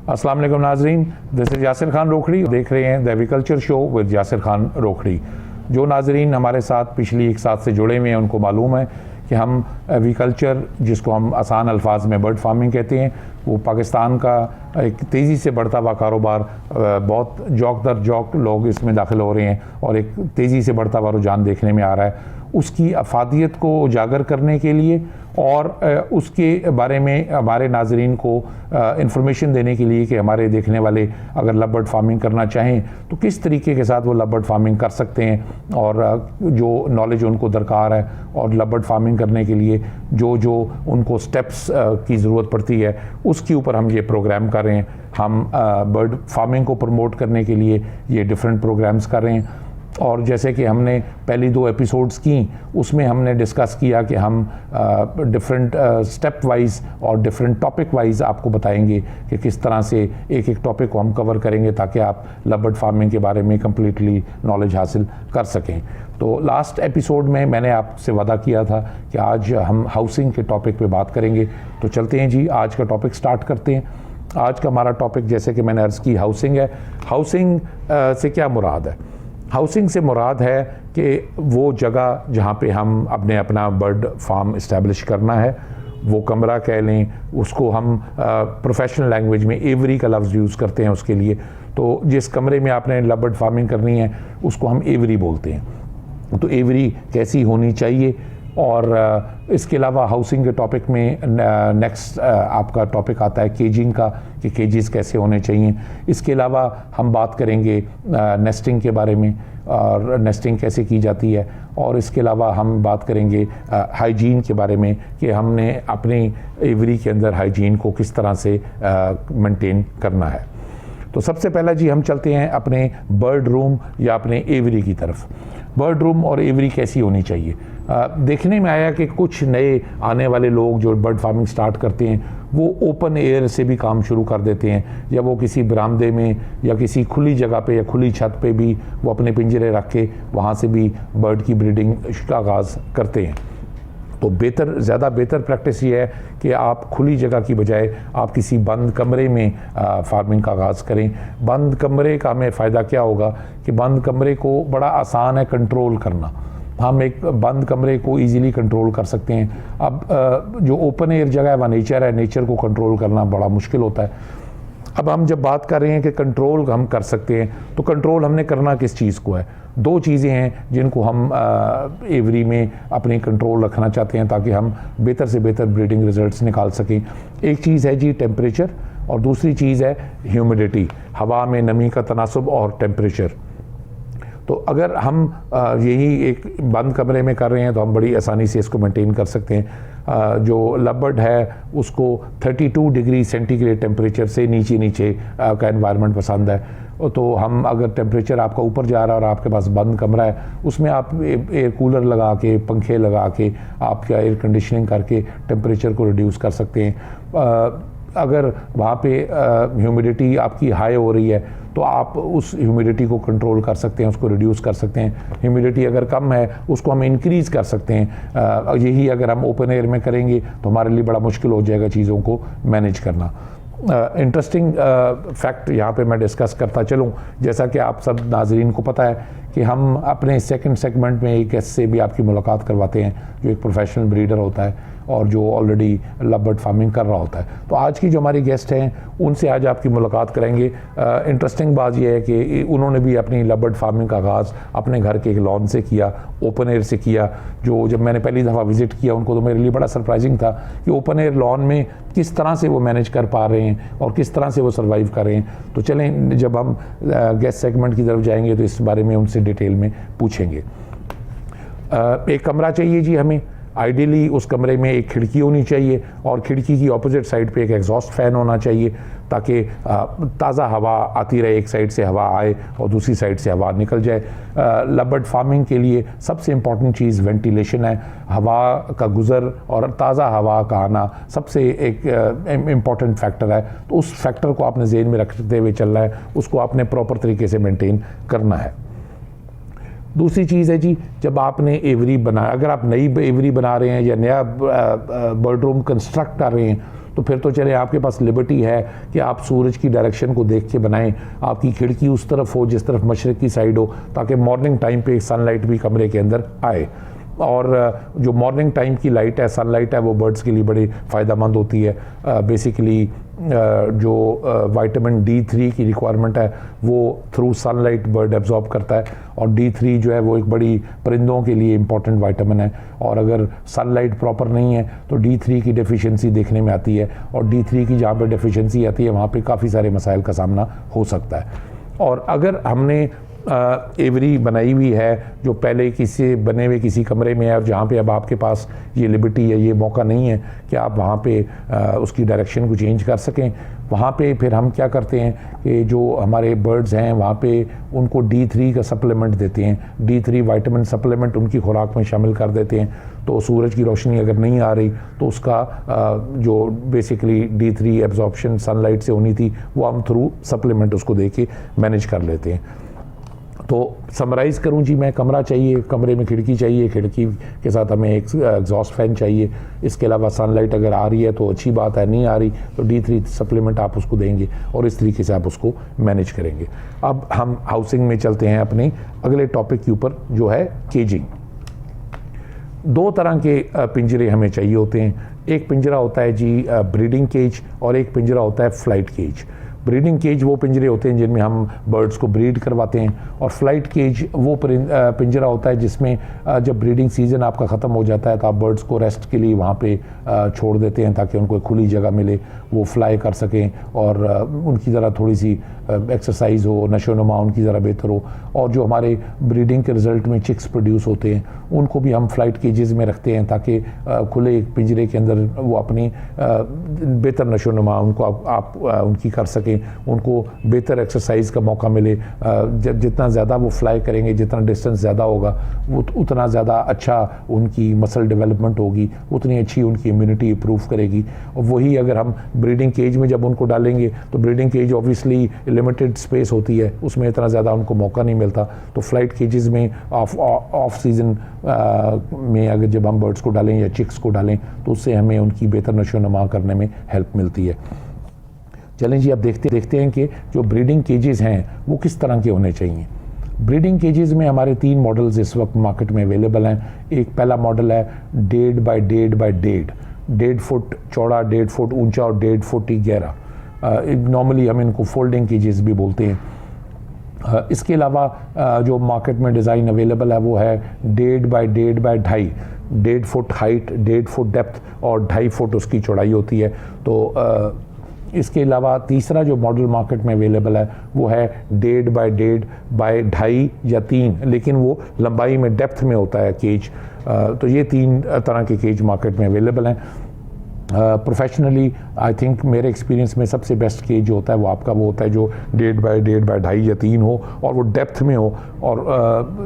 अस्सलाम वालेकुम नाजरीन, दिस इज़ यासिर खान रोखड़ी। देख रहे हैं the agriculture show with Yasir Khan Rokhri. जो नाजरीन हमारे साथ पिछली एक साथ से जुड़े हुए हैं उनको मालूम है कि हम एग्रीकल्चर, जिसको हम आसान अल्फाज में बर्ड फार्मिंग कहते हैं, वो पाकिस्तान का एक तेज़ी से बढ़ता हुआ कारोबार, बहुत जौक दर जौक लोग इसमें दाखिल हो रहे हैं और एक तेज़ी से बढ़ता हुआ रुझान देखने में आ रहा है। उसकी अफादियत को उजागर करने के लिए और उसके बारे में हमारे नाजरीन को इंफॉर्मेशन देने के लिए कि हमारे देखने वाले अगर लव बर्ड फार्मिंग करना चाहें तो किस तरीके के साथ वो लव बर्ड फार्मिंग कर सकते हैं और जो नॉलेज उनको दरकार है और लव बर्ड फार्मिंग करने के लिए जो जो उनको स्टेप्स की ज़रूरत पड़ती है, उसके ऊपर हम ये प्रोग्राम कर रहे हैं। हम बर्ड फार्मिंग को प्रमोट करने के लिए ये डिफरेंट प्रोग्राम्स कर रहे हैं। और जैसे कि हमने पहली 2 एपिसोड्स की, उसमें हमने डिस्कस किया कि हम डिफरेंट स्टेप वाइज और डिफरेंट टॉपिक वाइज आपको बताएंगे कि किस तरह से एक एक टॉपिक को हम कवर करेंगे ताकि आप लव बर्ड फार्मिंग के बारे में कम्प्लीटली नॉलेज हासिल कर सकें। तो लास्ट एपिसोड में मैंने आपसे वादा किया था कि आज हम हाउसिंग के टॉपिक पे बात करेंगे। तो चलते हैं जी, आज का टॉपिक स्टार्ट करते हैं। आज का हमारा टॉपिक, जैसे कि मैंने अर्ज़ की, हाउसिंग है। हाउसिंग से क्या मुराद है? हाउसिंग से मुराद है कि वो जगह जहाँ पे हम अपना बर्ड फार्म इस्टेब्लिश करना है, वो कमरा कह लें, उसको हम प्रोफेशनल लैंग्वेज में एवरी का लफ्ज़ यूज़ करते हैं उसके लिए। तो जिस कमरे में आपने लव बर्ड फार्मिंग करनी है उसको हम एवरी बोलते हैं। तो एवरी कैसी होनी चाहिए, और इसके अलावा हाउसिंग के टॉपिक में नेक्स्ट आपका टॉपिक आता है केजिंग का, कि केजेस कैसे होने चाहिए। इसके अलावा हम बात करेंगे नेस्टिंग के बारे में और नेस्टिंग कैसे की जाती है, और इसके अलावा हम बात करेंगे हाइजीन के बारे में कि हमने अपनी एवरी के अंदर हाइजीन को किस तरह से मेंटेन करना है। तो सबसे पहला जी हम चलते हैं अपने बर्ड रूम या अपने एवरी की तरफ। बर्ड रूम और एवरी कैसी होनी चाहिए? देखने में आया कि कुछ नए आने वाले लोग जो बर्ड फार्मिंग स्टार्ट करते हैं वो ओपन एयर से भी काम शुरू कर देते हैं, या वो किसी बरामदे में या किसी खुली जगह पे या खुली छत पे भी वो अपने पिंजरे रख के वहाँ से भी बर्ड की ब्रीडिंग का आगाज़ करते हैं। तो ज़्यादा बेहतर प्रैक्टिस ये है कि आप खुली जगह की बजाय आप किसी बंद कमरे में फार्मिंग का आगाज़ करें। बंद कमरे का हमें फ़ायदा क्या होगा कि बंद कमरे को बड़ा आसान है कंट्रोल करना। हम एक बंद कमरे को इजीली कंट्रोल कर सकते हैं। अब जो ओपन एयर जगह है वह नेचर है, नेचर को कंट्रोल करना बड़ा मुश्किल होता है। अब हम जब बात कर रहे हैं कि कंट्रोल हम कर सकते हैं, तो कंट्रोल हमने करना किस चीज़ को है? 2 चीज़ें हैं जिनको हम एवरी में अपनी कंट्रोल रखना चाहते हैं ताकि हम बेहतर से बेहतर ब्रीडिंग रिजल्ट्स निकाल सकें। एक चीज़ है जी टेम्परेचर, और दूसरी चीज़ है ह्यूमिडिटी, हवा में नमी का तनासुब और टेम्परेचर। तो अगर हम यही एक बंद कमरे में कर रहे हैं तो हम बड़ी आसानी से इसको मेंटेन कर सकते हैं। जो लव बर्ड है उसको 32 डिग्री सेंटीग्रेड टेम्परेचर से नीचे का एनवायरनमेंट पसंद है। तो हम अगर टेम्परेचर आपका ऊपर जा रहा है और आपके पास बंद कमरा है, उसमें आप एयर कूलर लगा के, पंखे लगा के, आपका एयर कंडीशनिंग करके टेम्परेचर को रिड्यूस कर सकते हैं। अगर वहाँ पे ह्यूमिडिटी आपकी हाई हो रही है तो आप उस ह्यूमिडिटी को कंट्रोल कर सकते हैं, उसको रिड्यूस कर सकते हैं। ह्यूमिडिटी अगर कम है उसको हम इंक्रीज़ कर सकते हैं। यही अगर हम ओपन एयर में करेंगे तो हमारे लिए बड़ा मुश्किल हो जाएगा चीज़ों को मैनेज करना। इंटरेस्टिंग फैक्ट यहाँ पे मैं डिस्कस करता चलूँ, जैसा कि आप सब नाजरीन को पता है कि हम अपने सेकंड सेगमेंट में एक गेस्ट से भी आपकी मुलाकात करवाते हैं जो एक प्रोफेशनल ब्रीडर होता है और जो ऑलरेडी लव बर्ड फार्मिंग कर रहा होता है। तो आज की जो हमारी गेस्ट हैं उनसे आज आपकी मुलाकात करेंगे। इंटरेस्टिंग बात यह है कि उन्होंने भी अपनी लव बर्ड फार्मिंग का आगाज़ अपने घर के एक लॉन से किया, ओपन एयर से किया। जो जब मैंने पहली दफ़ा विज़िट किया उनको, तो मेरे लिए बड़ा सरप्राइजिंग था कि ओपन एयर लॉन में किस तरह से वो मैनेज कर पा रहे हैं और किस तरह से वो सर्वाइव कर रहे हैं। तो चलें, जब हम गेस्ट सेगमेंट की तरफ जाएंगे तो इस बारे में उनसे डिटेल में पूछेंगे। एक कमरा चाहिए जी हमें। आइडियली उस कमरे में एक खिड़की होनी चाहिए और खिड़की की ऑपोजिट साइड पे एक एग्जॉस्ट फैन होना चाहिए ताकि ताज़ा हवा आती रहे। एक साइड से हवा आए और दूसरी साइड से हवा निकल जाए। लव बर्ड फार्मिंग के लिए सबसे इम्पॉर्टेंट चीज़ वेंटिलेशन है। हवा का गुज़र और ताज़ा हवा का आना सबसे एक इम्पॉर्टेंट फैक्टर है। तो उस फैक्टर को आपने ज़हन में रखते हुए चलना है, उसको आपने प्रॉपर तरीके से मेंटेन करना है। दूसरी चीज़ है जी, जब आपने एवरी बना, अगर आप नई एवरी बना रहे हैं या नया बर्ड रूम कंस्ट्रक्ट कर रहे हैं तो फिर तो चले आपके पास लिबर्टी है कि आप सूरज की डायरेक्शन को देख के बनाएं, आपकी खिड़की उस तरफ हो जिस तरफ मशरक़ की साइड हो, ताकि मॉर्निंग टाइम पे सनलाइट भी कमरे के अंदर आए। और जो मॉर्निंग टाइम की लाइट है, सनलाइट है, वो बर्ड्स के लिए बड़ी फ़ायदेमंद होती है। बेसिकली जो विटामिन D3 की रिक्वायरमेंट है वो थ्रू सनलाइट बर्ड एब्जॉर्ब करता है, और D3 जो है वो एक बड़ी परिंदों के लिए इंपॉर्टेंट विटामिन है। और अगर सनलाइट प्रॉपर नहीं है तो D3 की डेफिशिएंसी देखने में आती है, और D3 की जहाँ पर डेफिशिएंसी आती है वहाँ पे काफ़ी सारे मसाइल का सामना हो सकता है। और अगर हमने एवरी बनाई हुई है जो पहले किसी बने हुए किसी कमरे में है, और जहाँ पे अब आपके पास ये लिबर्टी है, ये मौका नहीं है कि आप वहाँ पे उसकी डायरेक्शन को चेंज कर सकें, वहाँ पे फिर हम क्या करते हैं कि जो हमारे बर्ड्स हैं वहाँ पे उनको D3 का सप्लीमेंट देते हैं। D3 विटामिन सप्लीमेंट उनकी खुराक में शामिल कर देते हैं। तो सूरज की रोशनी अगर नहीं आ रही तो उसका जो बेसिकली D3 एब्जॉर्प्शन सनलाइट से होनी थी वो हम थ्रू सप्लीमेंट उसको दे के मैनेज कर लेते हैं। तो समराइज़ करूं जी, मैं कमरा चाहिए, कमरे में खिड़की चाहिए, खिड़की के साथ हमें एक एग्जॉस्ट फैन चाहिए, इसके अलावा सनलाइट अगर आ रही है तो अच्छी बात है, नहीं आ रही तो D3 सप्लीमेंट आप उसको देंगे, और इस तरीके से आप उसको मैनेज करेंगे। अब हम हाउसिंग में चलते हैं अपने अगले टॉपिक के ऊपर, जो है केजिंग। दो तरह के पिंजरे हमें चाहिए होते हैं। एक पिंजरा होता है जी ब्रीडिंग केज, और एक पिंजरा होता है फ्लाइट केज। ब्रीडिंग केज वो पिंजरे होते हैं जिनमें हम बर्ड्स को ब्रीड करवाते हैं, और फ्लाइट केज वो पिंजरा होता है जिसमें जब ब्रीडिंग सीज़न आपका ख़त्म हो जाता है तो आप बर्ड्स को रेस्ट के लिए वहाँ पे छोड़ देते हैं, ताकि उनको खुली जगह मिले, वो फ्लाई कर सकें और उनकी ज़रा थोड़ी सी एक्सरसाइज हो, नशो नुमा उनकी ज़रा बेहतर हो। और जो हमारे ब्रीडिंग के रिज़ल्ट में चिक्स प्रोड्यूस होते हैं उनको भी हम फ्लाइट केजेस में रखते हैं, ताकि खुले पिंजरे के अंदर वो अपनी बेहतर नशो नुमा उनको आप उनकी कर सकें, उनको बेहतर एक्सरसाइज का मौका मिले। जितना ज़्यादा वो फ्लाई करेंगे, जितना डिस्टेंस ज़्यादा होगा वो उतना ज़्यादा अच्छा उनकी मसल डेवलपमेंट होगी, उतनी अच्छी उनकी इम्यूनिटी इंप्रूव करेगी। और वही अगर हम ब्रीडिंग केज में जब उनको डालेंगे तो breeding cage obviously limited space होती है, उसमें इतना ज़्यादा उनको मौका नहीं मिलता। तो फ्लाइट केजेस में ऑफ सीज़न में अगर जब हम बर्ड्स को डालें या चिक्स को डालें तो उससे हमें उनकी बेहतर नशो नुमा करने में हेल्प मिलती है। चलें जी, अब देखते हैं कि जो ब्रीडिंग केजेस हैं वो किस तरह के होने चाहिए। ब्रीडिंग केजेस में हमारे 3 मॉडल्स इस वक्त मार्केट में अवेलेबल हैं। एक पहला मॉडल है 1.5 बाई 1.5 बाई 1.5 फुट चौड़ा, 1.5 फुट ऊंचा और 1.5 फुट ही गहरा। नॉर्मली हम इनको फोल्डिंग केजेस भी बोलते हैं। इसके अलावा जो मार्केट में डिज़ाइन अवेलेबल है वो है 1.5 by 1.5 by 2.5, 1.5 foot height, 1.5 foot depth और 2.5 फुट उसकी चौड़ाई होती है। तो इसके अलावा तीसरा जो मॉडल मार्केट में अवेलेबल है वो है 1.5 बाई 1.5 बाई 2.5 या 3, लेकिन वो लंबाई में डेप्थ में होता है केज। तो ये 3 तरह के केज मार्केट में अवेलेबल हैं। प्रोफेशनली आई थिंक मेरे एक्सपीरियंस में सबसे बेस्ट केज जो होता है वो आपका वो होता है जो 1.5 बाई 1.5 बाई 2.5 या 3 हो और वो डेप्थ में हो। और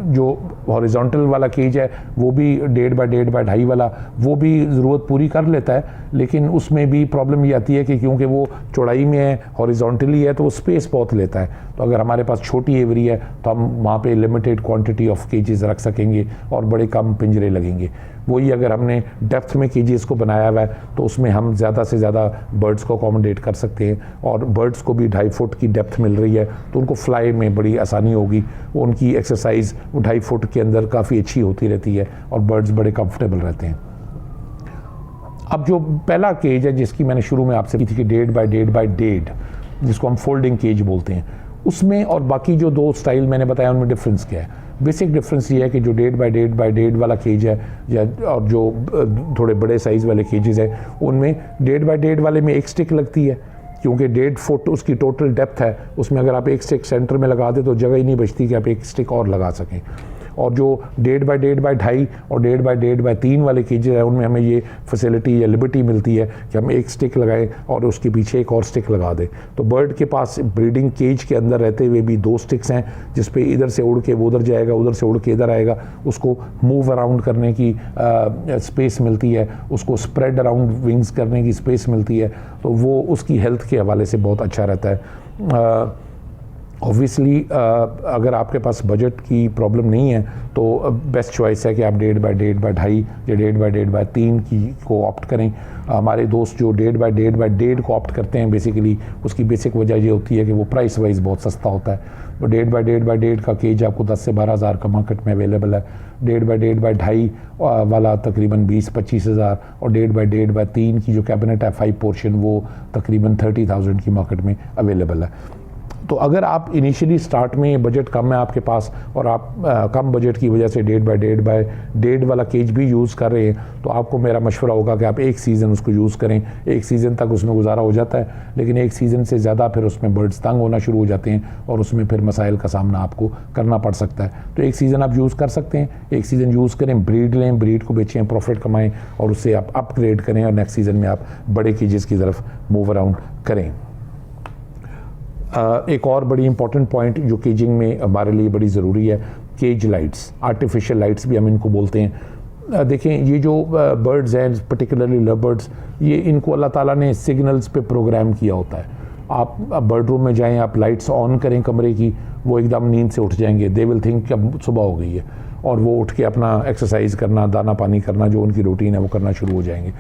जो हॉरिजॉन्टल वाला केज है वो भी 1.5 बाई 1.5 बाई 2.5 वाला वो भी ज़रूरत पूरी कर लेता है, लेकिन उसमें भी प्रॉब्लम ये आती है कि क्योंकि वो चौड़ाई में है, हॉरिजॉन्टली है, तो वो स्पेस बहुत लेता है। तो अगर हमारे पास छोटी एवरी है तो हम वहाँ पे लिमिटेड क्वांटिटी ऑफ केजेस रख सकेंगे और बड़े कम पिंजरे लगेंगे। वही अगर हमने डेप्थ में केजेस को बनाया हुआ है तो उसमें हम ज़्यादा से ज़्यादा बर्ड्स को अकोमोडेट कर सकते हैं, और बर्ड्स को भी 2.5 फुट की डेप्थ मिल रही है तो उनको फ्लाई में बड़ी आसानी होगी। उनकी एक्सरसाइज 2.5 फुट के अंदर काफ़ी अच्छी होती रहती है और बर्ड्स बड़े कंफर्टेबल रहते हैं। अब जो पहला केज है जिसकी मैंने शुरू में आपसे की थी कि 1.5 बाई 1.5 बाई 1.5, जिसको हम फोल्डिंग केज बोलते हैं, उसमें और बाकी जो 2 स्टाइल मैंने बताया उनमें डिफरेंस क्या है। बेसिक डिफरेंस ये है कि जो 1.5 बाई 1.5 बाई 1.5 वाला केज है या और जो थोड़े बड़े साइज़ वाले केजेस हैं उनमें 1.5 बाई 1.5 वाले में एक स्टिक लगती है, क्योंकि 1.5 फुट उसकी टोटल डेप्थ है। उसमें अगर आप एक स्टिक सेंटर में लगा दें तो जगह ही नहीं बचती कि आप एक स्टिक और लगा सकें। और जो 1.5 बाई 1.5 बाई 2.5 और 1.5 बाई 1.5 बाई 3 वाले केजेस हैं उनमें हमें ये फैसिलिटी या लिबर्टी मिलती है कि हम एक स्टिक लगाएं और उसके पीछे एक और स्टिक लगा दें। तो बर्ड के पास ब्रीडिंग केज के अंदर रहते हुए भी 2 स्टिक्स हैं जिस पे इधर से उड़ के वो उधर जाएगा, उधर से उड़ के इधर आएगा, उसको मूव अराउंड करने की स्पेस मिलती है, उसको स्प्रेड अराउंड विंग्स करने की स्पेस मिलती है। तो वो उसकी हेल्थ के हवाले से बहुत अच्छा रहता है। ऑब्वियसली अगर आपके पास बजट की प्रॉब्लम नहीं है तो बेस्ट चॉइस है कि आप 1.5 या 1.5 की को ऑप्ट करें। हमारे दोस्त जो 1.5 को ऑप्ट करते हैं, बेसिकली उसकी बेसिक वजह ये होती है कि वो प्राइस वाइज बहुत सस्ता होता है। वो 1.5 का केज आपको 10 से 12 हज़ार का मार्केट में अवेलेबल है। 1.5 वाला तकरीबन 20-25 हज़ार, और 1.5 की जो कैबिनेट है 5 पोर्शन वो तकरीबन 30,000 की मार्केट में अवेलेबल है। तो अगर आप इनिशियली स्टार्ट में बजट कम है आपके पास और आप कम बजट की वजह से 1.5 वाला केज भी यूज़ कर रहे हैं, तो आपको मेरा मशवरा होगा कि आप एक सीज़न उसको यूज़ करें। एक सीज़न तक उसमें गुजारा हो जाता है, लेकिन एक सीज़न से ज़्यादा फिर उसमें बर्ड्स तंग होना शुरू हो जाते हैं और उसमें फिर मसाइल का सामना आपको करना पड़ सकता है। तो एक सीज़न आप यूज़ कर सकते हैं, एक सीज़न यूज़ करें, ब्रीड लें, ब्रीड को बेचें, प्रॉफिट कमाएँ और उससे आप अपग्रेड करें और नेक्स्ट सीज़न में आप बड़े केजेस की तरफ मूव अराउंड करें। एक और बड़ी इंपॉर्टेंट पॉइंट जो केजिंग में हमारे लिए बड़ी ज़रूरी है, केज लाइट्स, आर्टिफिशियल लाइट्स भी हम इनको बोलते हैं। देखें, ये जो बर्ड्स हैं, पर्टिकुलरली लव बर्ड्स, ये इनको अल्लाह ताला ने सिग्नल्स पे प्रोग्राम किया होता है। आप बर्ड रूम में जाएं, आप लाइट्स ऑन करें कमरे की, वो एकदम नींद से उठ जाएंगे। दे विल थिंक कि अब सुबह हो गई है और वो उठ के अपना एक्सरसाइज करना, दाना पानी करना, जो उनकी रूटीन है वो करना शुरू हो जाएंगे।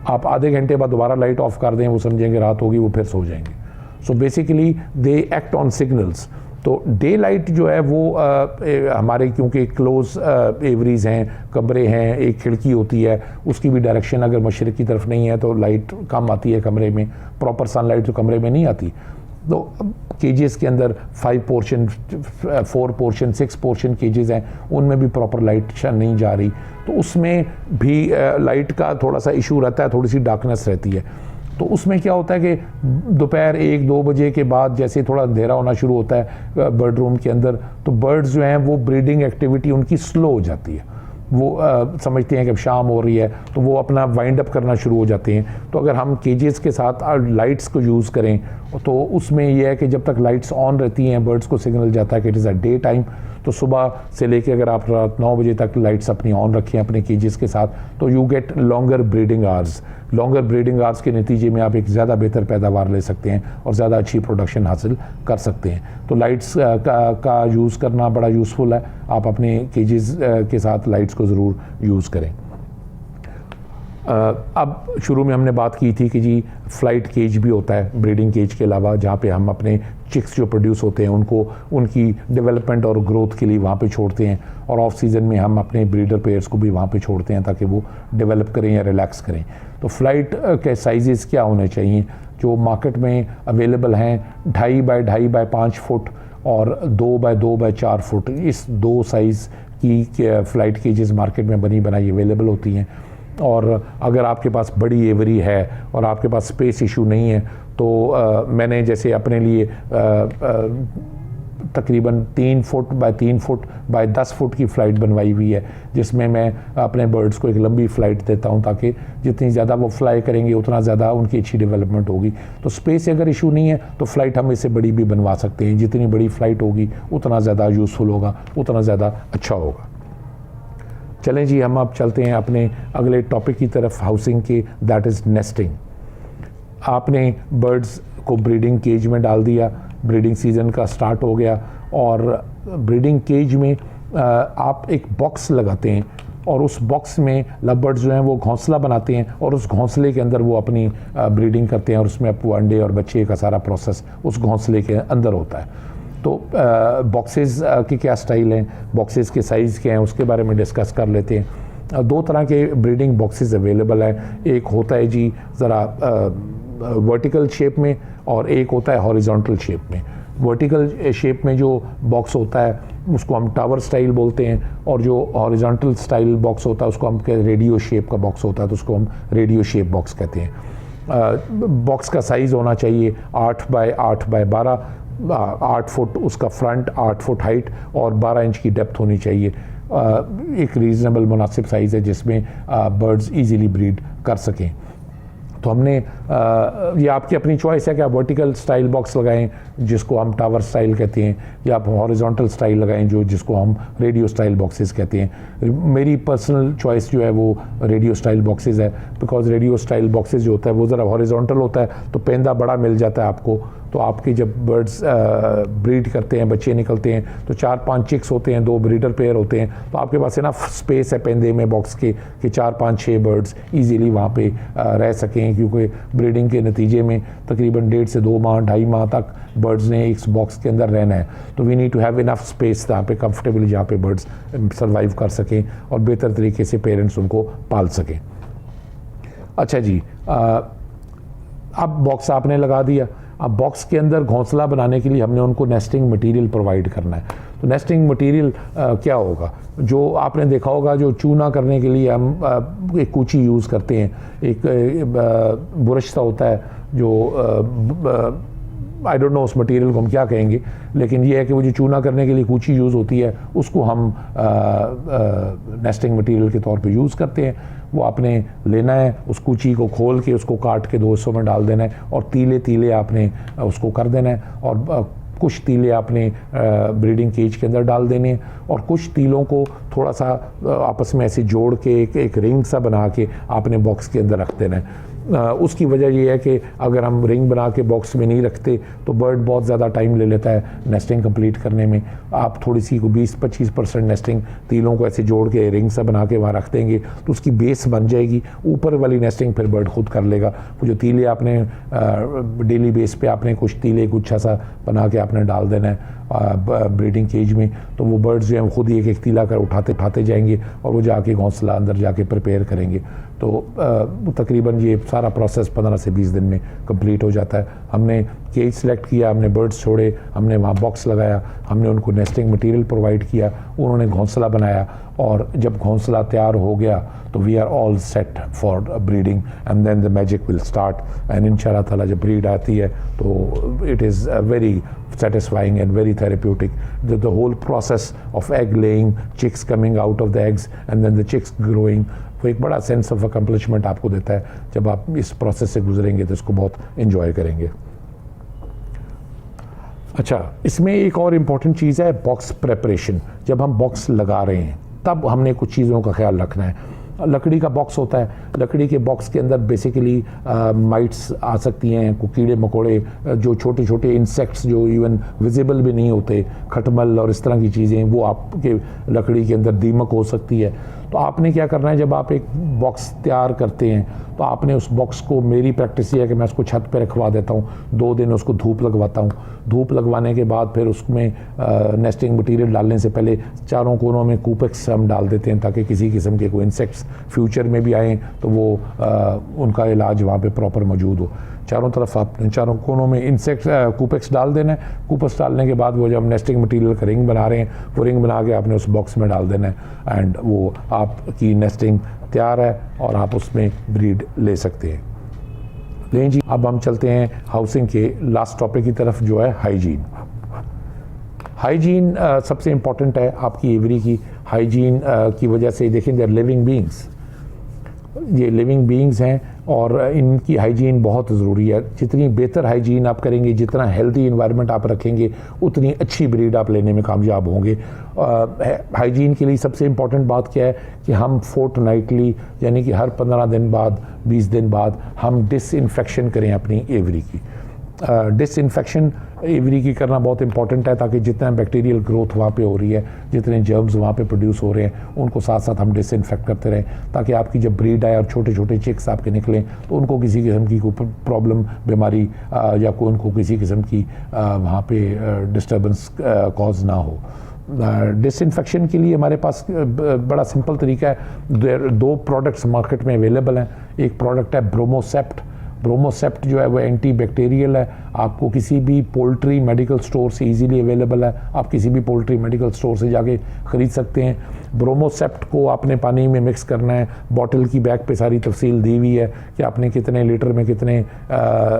आप आधे घंटे बाद दोबारा लाइट ऑफ कर दें, वो समझेंगे रात होगी, वो फिर सो जाएंगे। So basically they act on signals. तो डे लाइट जो है वो हमारे क्योंकि क्लोज एवरीज हैं, कमरे हैं, एक खिड़की होती है, उसकी भी डायरेक्शन अगर मशरिक़ की तरफ नहीं है तो लाइट कम आती है कमरे में, प्रॉपर सनलाइट तो कमरे में नहीं आती। तो केजेस के अंदर 5 पोर्शन, 4 पोर्शन, 6 पोर्शन केजेस हैं, उनमें भी प्रॉपर लाइट नहीं जा रही, तो उसमें भी लाइट का थोड़ा सा इशू रहता है, थोड़ी सी डार्कनेस रहती है। तो उसमें क्या होता है कि दोपहर 1-2 बजे के बाद जैसे थोड़ा अंधेरा होना शुरू होता है बर्ड रूम के अंदर, तो बर्ड्स जो हैं वो ब्रीडिंग एक्टिविटी उनकी स्लो हो जाती है। वो समझते हैं कि अब शाम हो रही है, तो वो अपना वाइंड अप करना शुरू हो जाते हैं। तो अगर हम केजेस के साथ लाइट्स को यूज़ करें तो उसमें यह है कि जब तक लाइट्स ऑन रहती हैं, बर्ड्स को सिग्नल जाता है कि it is a day time. तो सुबह से लेके अगर आप रात 9 बजे तक लाइट्स अपनी ऑन रखें अपने केजेस के साथ, तो you get longer breeding hours. Longer breeding hours के नतीजे में आप एक ज़्यादा बेहतर पैदावार ले सकते हैं और ज़्यादा अच्छी प्रोडक्शन हासिल कर सकते हैं। तो लाइट्स का यूज़ करना बड़ा यूज़फुल है। आप अपने केजेस के साथ लाइट्स को ज़रूर यूज़ करें। अब शुरू में हमने बात की थी कि जी फ्लाइट केज भी होता है ब्रीडिंग केज के अलावा, जहाँ पे हम अपने चिक्स जो प्रोड्यूस होते हैं उनको उनकी डेवलपमेंट और ग्रोथ के लिए वहाँ पे छोड़ते हैं, और ऑफ सीज़न में हम अपने ब्रीडर पेयर्स को भी वहाँ पे छोड़ते हैं ताकि वो डेवलप करें या रिलैक्स करें। तो फ्लाइट के साइजेस क्या होने चाहिए जो मार्केट में अवेलेबल हैं? 2.5 बाय 2.5 बाय 5 फुट और 2 बाय 2 बाय 4 फुट, इस 2 साइज़ की फ़्लाइट केजेस मार्केट में बनी बनाई अवेलेबल होती हैं। और अगर आपके पास बड़ी एवरी है और आपके पास स्पेस इशू नहीं है तो मैंने जैसे अपने लिए तकरीबन 3 foot by 3 foot by 10 foot की फ़्लाइट बनवाई हुई है, जिसमें मैं अपने बर्ड्स को एक लंबी फ़्लाइट देता हूं ताकि जितनी ज़्यादा वो फ्लाई करेंगे उतना ज़्यादा उनकी अच्छी डेवलपमेंट होगी। तो स्पेस अगर इशू नहीं है तो फ़्लाइट हम इससे बड़ी भी बनवा सकते हैं। जितनी बड़ी फ़्लाइट होगी उतना ज़्यादा यूज़फुल होगा, उतना ज़्यादा अच्छा होगा। चलें जी, हम अब चलते हैं अपने अगले टॉपिक की तरफ, हाउसिंग के, दैट इज़ नेस्टिंग। आपने बर्ड्स को ब्रीडिंग केज में डाल दिया, ब्रीडिंग सीज़न का स्टार्ट हो गया, और ब्रीडिंग केज में आप एक बॉक्स लगाते हैं और उस बॉक्स में लव बर्ड्स जो हैं वो घोंसला बनाते हैं और उस घोंसले के अंदर वो अपनी ब्रीडिंग करते हैं और उसमें आपको अंडे और बच्चे का सारा प्रोसेस उस घोंसले के अंदर होता है। तो बॉक्सेस के क्या स्टाइल हैं, बॉक्सेस के साइज़ क्या हैं, उसके बारे में डिस्कस कर लेते हैं। 2 तरह के ब्रीडिंग बॉक्सेस अवेलेबल हैं। एक होता है जी ज़रा वर्टिकल शेप में और एक होता है हॉरिजॉन्टल शेप में। वर्टिकल शेप में जो बॉक्स होता है उसको हम टावर स्टाइल बोलते हैं, और जो हॉरिजॉन्टल स्टाइल बॉक्स होता है उसको हम रेडियो शेप का बॉक्स होता है तो उसको हम रेडियो शेप बॉक्स कहते हैं। बॉक्स का साइज़ होना चाहिए 8 बाय 8 बाय 12, 8 फुट उसका फ्रंट, 8 फुट हाइट और 12 इंच की डेप्थ होनी चाहिए। एक रीज़नेबल मुनासिब साइज़ है जिसमें बर्ड्स इजीली ब्रीड कर सकें। तो हमने ये आपकी अपनी चॉइस है कि आप वर्टिकल स्टाइल बॉक्स लगाएं जिसको हम टावर स्टाइल कहते हैं, या आप हॉरिजॉन्टल स्टाइल लगाएं जिसको हम रेडियो स्टाइल बॉक्सेस कहते हैं। मेरी पर्सनल चॉइस जो है वो रेडियो स्टाइल बॉक्सेस है, बिकॉज रेडियो स्टाइल बॉक्सेस जो होता है वो ज़रा हॉरिजॉन्टल होता है तो पेंदा बड़ा मिल जाता है आपको, तो आपके जब बर्ड्स ब्रीड करते हैं, बच्चे निकलते हैं, तो 4-5 चिक्स होते हैं, 2 ब्रीडर पेयर होते हैं, तो आपके पास इनफ स्पेस है पेंदे में बॉक्स के कि 4-5-6 बर्ड्स ईजीली वहाँ पे रह सकें, क्योंकि ब्रीडिंग के नतीजे में तकरीबन 1.5 से 2 माह 2.5 माह तक बर्ड्स ने इस बॉक्स के अंदर रहना है। तो we need to have enough space जहाँ पे कंफर्टेबली जहाँ पे बर्ड्स सर्वाइव कर सकें और बेहतर तरीके से पेरेंट्स उनको पाल सकें। अच्छा जी, अब बॉक्स आपने लगा दिया, अब बॉक्स के अंदर घोंसला बनाने के लिए हमने उनको नेस्टिंग मटेरियल प्रोवाइड करना है। तो नेस्टिंग मटेरियल क्या होगा? जो आपने देखा होगा, जो चूना करने के लिए हम एक कूची यूज़ करते हैं, एक बुरश सा होता है जो आई डोंट नो उस मटेरियल को हम क्या कहेंगे, लेकिन ये है कि वो जो चूना करने के लिए कूची यूज़ होती है उसको हम नेस्टिंग मटेरियल के तौर पे यूज़ करते हैं। वो आपने लेना है, उस कूची को खोल के उसको काट के 2 हिस्सों में डाल देना है और तीले तीले आपने उसको कर देना है, और कुछ तीले आपने ब्रीडिंग केज के अंदर डाल देने हैं और कुछ तीलों को थोड़ा सा आपस में ऐसे जोड़ के एक रिंग सा बना के आपने बॉक्स के अंदर रख देना है। उसकी वजह ये है कि अगर हम रिंग बना के बॉक्स में नहीं रखते तो बर्ड बहुत ज़्यादा टाइम ले लेता है नेस्टिंग कंप्लीट करने में। आप थोड़ी सी को 20-25% नेस्टिंग तीलों को ऐसे जोड़ के रिंग सा बना के वहाँ रख देंगे तो उसकी बेस बन जाएगी, ऊपर वाली नेस्टिंग फिर बर्ड खुद कर लेगा। वो जो तीले आपने डेली बेस पे आपने कुछ तीले गुच्छा सा बना के आपने डाल देना है ब्रीडिंग केज में, तो वो बर्ड्स जो हैं खुद ही एक एक तीला कर उठाते जाएंगे और वो जाके घोंसला अंदर जाके प्रिपेयर करेंगे। तो तकरीबन ये सारा प्रोसेस 15 से 20 दिन में कंप्लीट हो जाता है। हमने केज सेलेक्ट किया, हमने बर्ड्स छोड़े, हमने वहाँ बॉक्स लगाया, हमने उनको नेस्टिंग मटेरियल प्रोवाइड किया, उन्होंने घोंसला बनाया, और जब घोंसला तैयार हो गया तो we are all set for breeding and then the magic will start. And इंशाल्लाह ताला जब ब्रीड आती है तो it is very satisfying and very therapeutic. The whole process of egg laying, chicks coming out of the eggs and then the chicks growing, वो एक बड़ा sense of accomplishment आपको देता है। जब आप इस प्रोसेस से गुजरेंगे तो इसको बहुत इंजॉय करेंगे। अच्छा, इसमें एक और इम्पॉर्टेंट चीज़ है बॉक्स प्रेपरेशन। जब हम बॉक्स लगा रहे हैं तब हमने कुछ चीज़ों का ख्याल रखना है। लकड़ी का बॉक्स होता है, लकड़ी के बॉक्स के अंदर बेसिकली माइट्स आ सकती हैं, कीड़े मकोड़े, जो छोटे छोटे इंसेक्ट्स जो इवन विजिबल भी नहीं होते, खटमल और इस तरह की चीज़ें, वो आपके लकड़ी के अंदर दीमक हो सकती है। तो आपने क्या करना है, जब आप एक बॉक्स तैयार करते हैं तो आपने उस बॉक्स को, मेरी प्रैक्टिस ये है कि मैं उसको छत पे रखवा देता हूँ, 2 दिन उसको धूप लगवाता हूँ। धूप लगवाने के बाद फिर उसमें नेस्टिंग मटेरियल डालने से पहले चारों कोनों में कूपेक्स हम डाल देते हैं ताकि किसी किस्म के कोई इंसेक्ट्स फ्यूचर में भी आएँ तो वो उनका इलाज वहाँ पे प्रॉपर मौजूद हो। चारों तरफ आपने चारों कोनों में इंसेक्ट कूपेक्स डाल देना है। कूपेक्स डालने के बाद वो जब नेस्टिंग मटेरियल का रिंग बना रहे हैं, वो रिंग बना के आपने उस बॉक्स में डाल देना है एंड वो आपकी नेस्टिंग तैयार है और आप उसमें ब्रीड ले सकते हैं। लें जी, अब हम चलते हैं हाउसिंग के लास्ट टॉपिक की तरफ, जो है हाइजीन। हाइजीन सबसे इम्पॉर्टेंट है आपकी एवरी की। हाइजीन की वजह से देखें, दे आर लिविंग बीइंग्स, ये लिविंग बीइंग्स हैं और इनकी हाइजीन बहुत ज़रूरी है। जितनी बेहतर हाइजीन आप करेंगे, जितना हेल्दी इन्वायरमेंट आप रखेंगे, उतनी अच्छी ब्रीड आप लेने में कामयाब होंगे। हाइजीन के लिए सबसे इम्पॉर्टेंट बात क्या है कि हम फोर्टनाइटली, यानी कि हर 15 दिन बाद, 20 दिन बाद हम डिसइंफेक्शन करें अपनी एवरी की। डिसइंफेक्शन एवरी की करना बहुत इंपॉर्टेंट है ताकि जितना बैक्टीरियल ग्रोथ वहाँ पे हो रही है, जितने जर्म्स वहाँ पे प्रोड्यूस हो रहे हैं, उनको साथ साथ हम डिसइंफेक्ट करते रहें ताकि आपकी जब ब्रीड आए और छोटे छोटे चिक्स आपके निकलें तो उनको किसी किस्म की कोई प्रॉब्लम, बीमारी या कोई उनको किसी किस्म की वहाँ पे डिस्टर्बेंस कॉज ना हो। डिसइंफेक्शन के लिए हमारे पास बड़ा सिंपल तरीका है। 2 प्रोडक्ट्स मार्केट में अवेलेबल हैं। एक प्रोडक्ट है ब्रोमोसेप्ट। ब्रोमोसेप्ट जो है वो एंटी बैक्टीरियल है, आपको किसी भी पोल्ट्री मेडिकल स्टोर से इजीली अवेलेबल है। आप किसी भी पोल्ट्री मेडिकल स्टोर से जाके ख़रीद सकते हैं। ब्रोमोसेप्ट को आपने पानी में मिक्स करना है। बॉटल की बैग पे सारी तफसील दी हुई है कि आपने कितने लीटर में कितने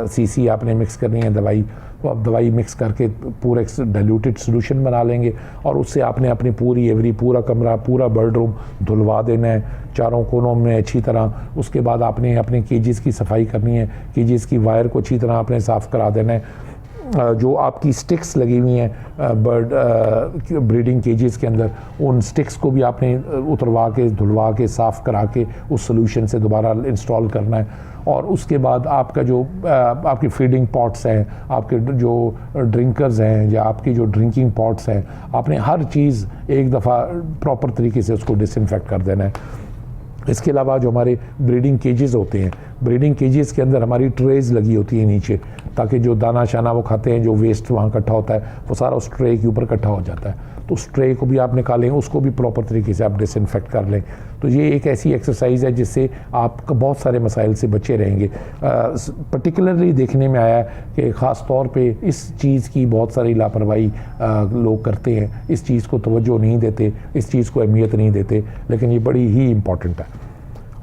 सीसी आपने मिक्स करनी है दवाई। तो आप दवाई मिक्स करके पूरा डाइल्यूटेड सोल्यूशन बना लेंगे और उससे आपने अपनी पूरी एवरी, पूरा कमरा, पूरा बर्ड रूम धुलवा देना है चारों कोनों में अच्छी तरह। उसके बाद आपने अपने केजेस की सफाई करनी है। केजेस की वायर को अच्छी तरह आपने साफ़ करा देना है। जो आपकी स्टिक्स लगी हुई हैं बर्ड ब्रीडिंग केजेस के अंदर, उन स्टिक्स को भी आपने उतरवा के, धुलवा के, साफ़ करा के उस सोल्यूशन से दोबारा इंस्टॉल करना है। और उसके बाद आपका जो आपकी फीडिंग पॉट्स हैं, आपके जो ड्रिंकर्स हैं या आपकी जो ड्रिंकिंग पॉट्स हैं, आपने हर चीज़ एक दफ़ा प्रॉपर तरीके से उसको डिसइंफेक्ट कर देना है। इसके अलावा जो हमारे ब्रीडिंग केजेस होते हैं, ब्रीडिंग केजेस के अंदर हमारी ट्रेज लगी होती है नीचे, ताकि जो दाना शाना वो खाते हैं, जो वेस्ट वहाँ इकट्ठा होता है वो सारा उस ट्रे के ऊपर इकट्ठा हो जाता है। तो उस ट्रे को भी आप निकालें, उसको भी प्रॉपर तरीके से आप डिसइंफेक्ट कर लें। तो ये एक ऐसी एक्सरसाइज है जिससे आप बहुत सारे मसाइल से बचे रहेंगे। पर्टिकुलरली देखने में आया कि ख़ास तौर पे इस चीज़ की बहुत सारी लापरवाही लोग करते हैं, इस चीज़ को तवज्जो नहीं देते, इस चीज़ को अहमियत नहीं देते, लेकिन ये बड़ी ही इंपॉर्टेंट है।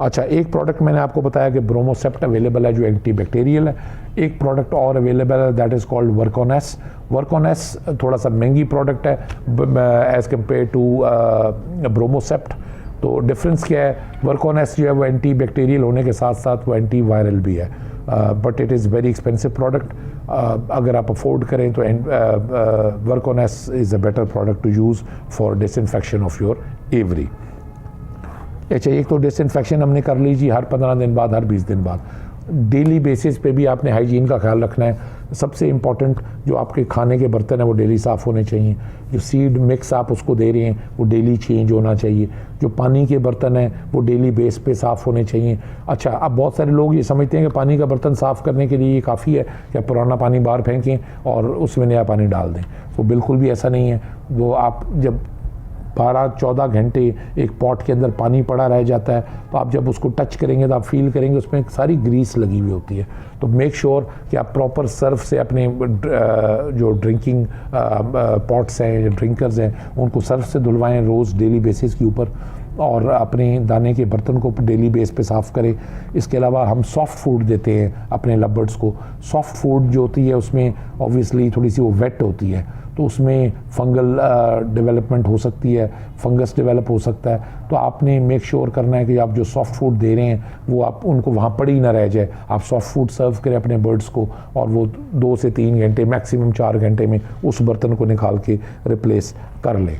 अच्छा, एक प्रोडक्ट मैंने आपको बताया कि ब्रोमोसेप्ट अवेलेबल है जो एंटी बैक्टीरियल है। एक प्रोडक्ट और अवेलेबल है, दैट इज़ कॉल्ड वर्कोनेस। वर्कोनेस थोड़ा सा महंगी प्रोडक्ट है एज़ कम्पेयर टू ब्रोमोसेप्ट। तो डिफरेंस क्या है, वर्कोनेस जो है वो एंटी बैक्टीरियल होने के साथ साथ वो एंटी वायरल भी है, but it is very expensive product. अगर आप अफोर्ड करें तो Virkon S is a better product to use for disinfection of your aviary. अच्छा, एक तो डिसइंफेक्शन हमने कर लीजिए हर 15 दिन बाद, हर 20 दिन बाद। डेली बेसिस पे भी आपने हाइजीन का ख्याल रखना है। सबसे इम्पॉर्टेंट जो आपके खाने के बर्तन हैं वो डेली साफ़ होने चाहिए। जो सीड मिक्स आप उसको दे रहे हैं वो डेली चेंज होना चाहिए। जो पानी के बर्तन हैं वो डेली बेस पे साफ़ होने चाहिए। अच्छा, अब बहुत सारे लोग ये समझते हैं कि पानी का बर्तन साफ़ करने के लिए ये काफ़ी है कि पुराना पानी बाहर फेंकें और उसमें नया पानी डाल दें। तो बिल्कुल भी ऐसा नहीं है। वो आप जब 12-14 घंटे एक पॉट के अंदर पानी पड़ा रह जाता है, तो आप जब उसको टच करेंगे तो आप फील करेंगे उसमें सारी ग्रीस लगी हुई होती है। तो मेक श्योर कि आप प्रॉपर सर्फ से अपने जो ड्रिंकिंग पॉट्स हैं, ड्रिंकर्स हैं, उनको सर्फ से धुलवाएं रोज़ डेली बेसिस के ऊपर, और अपने दाने के बर्तन को डेली बेस पे साफ़ करें। इसके अलावा हम सॉफ्ट फूड देते हैं अपने लव बर्ड्स को। सॉफ्ट फूड जो होती है उसमें ऑब्वियसली थोड़ी सी वो वेट होती है, तो उसमें फंगल डेवलपमेंट हो सकती है, फंगस डेवलप हो सकता है। तो आपने मेक श्योर करना है कि आप जो सॉफ्ट फूड दे रहे हैं वो आप उनको वहाँ पड़ी ना रह जाए। आप सॉफ्ट फूड सर्व करें अपने बर्ड्स को, और वो 2 से 3 घंटे मैक्सिमम 4 घंटे में उस बर्तन को निकाल के रिप्लेस कर लें।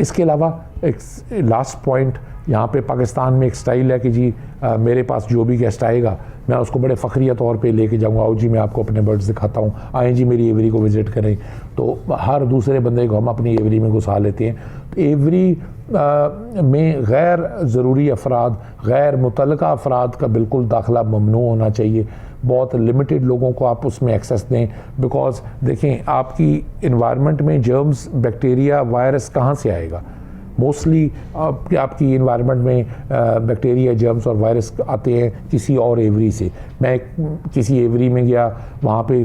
इसके अलावा एक लास्ट पॉइंट, यहाँ पे पाकिस्तान में एक स्टाइल है कि जी मेरे पास जो भी गेस्ट आएगा मैं उसको बड़े फ़ख्रिया तौर पे लेके जाऊँगा, आओ जी मैं आपको अपने बर्ड्स दिखाता हूँ, आए जी मेरी एवरी को विज़िट करें। तो हर दूसरे बंदे को हम अपनी एवरी में घुसा लेते हैं। तो एवरी में गैर ज़रूरी अफराद, गैर मुतल्लका अफराद का बिल्कुल दाखिला ममनू होना चाहिए। बहुत लिमिटेड लोगों को आप उसमें एक्सेस दें, बिकॉज देखें आपकी इन्वायरमेंट में जर्म्स, बैक्टीरिया, वायरस कहाँ से आएगा? मोस्टली आपकी इन्वायरमेंट में बैक्टीरिया, जर्म्स और वायरस आते हैं किसी और एवरी से। मैं किसी एवरी में गया, वहाँ पे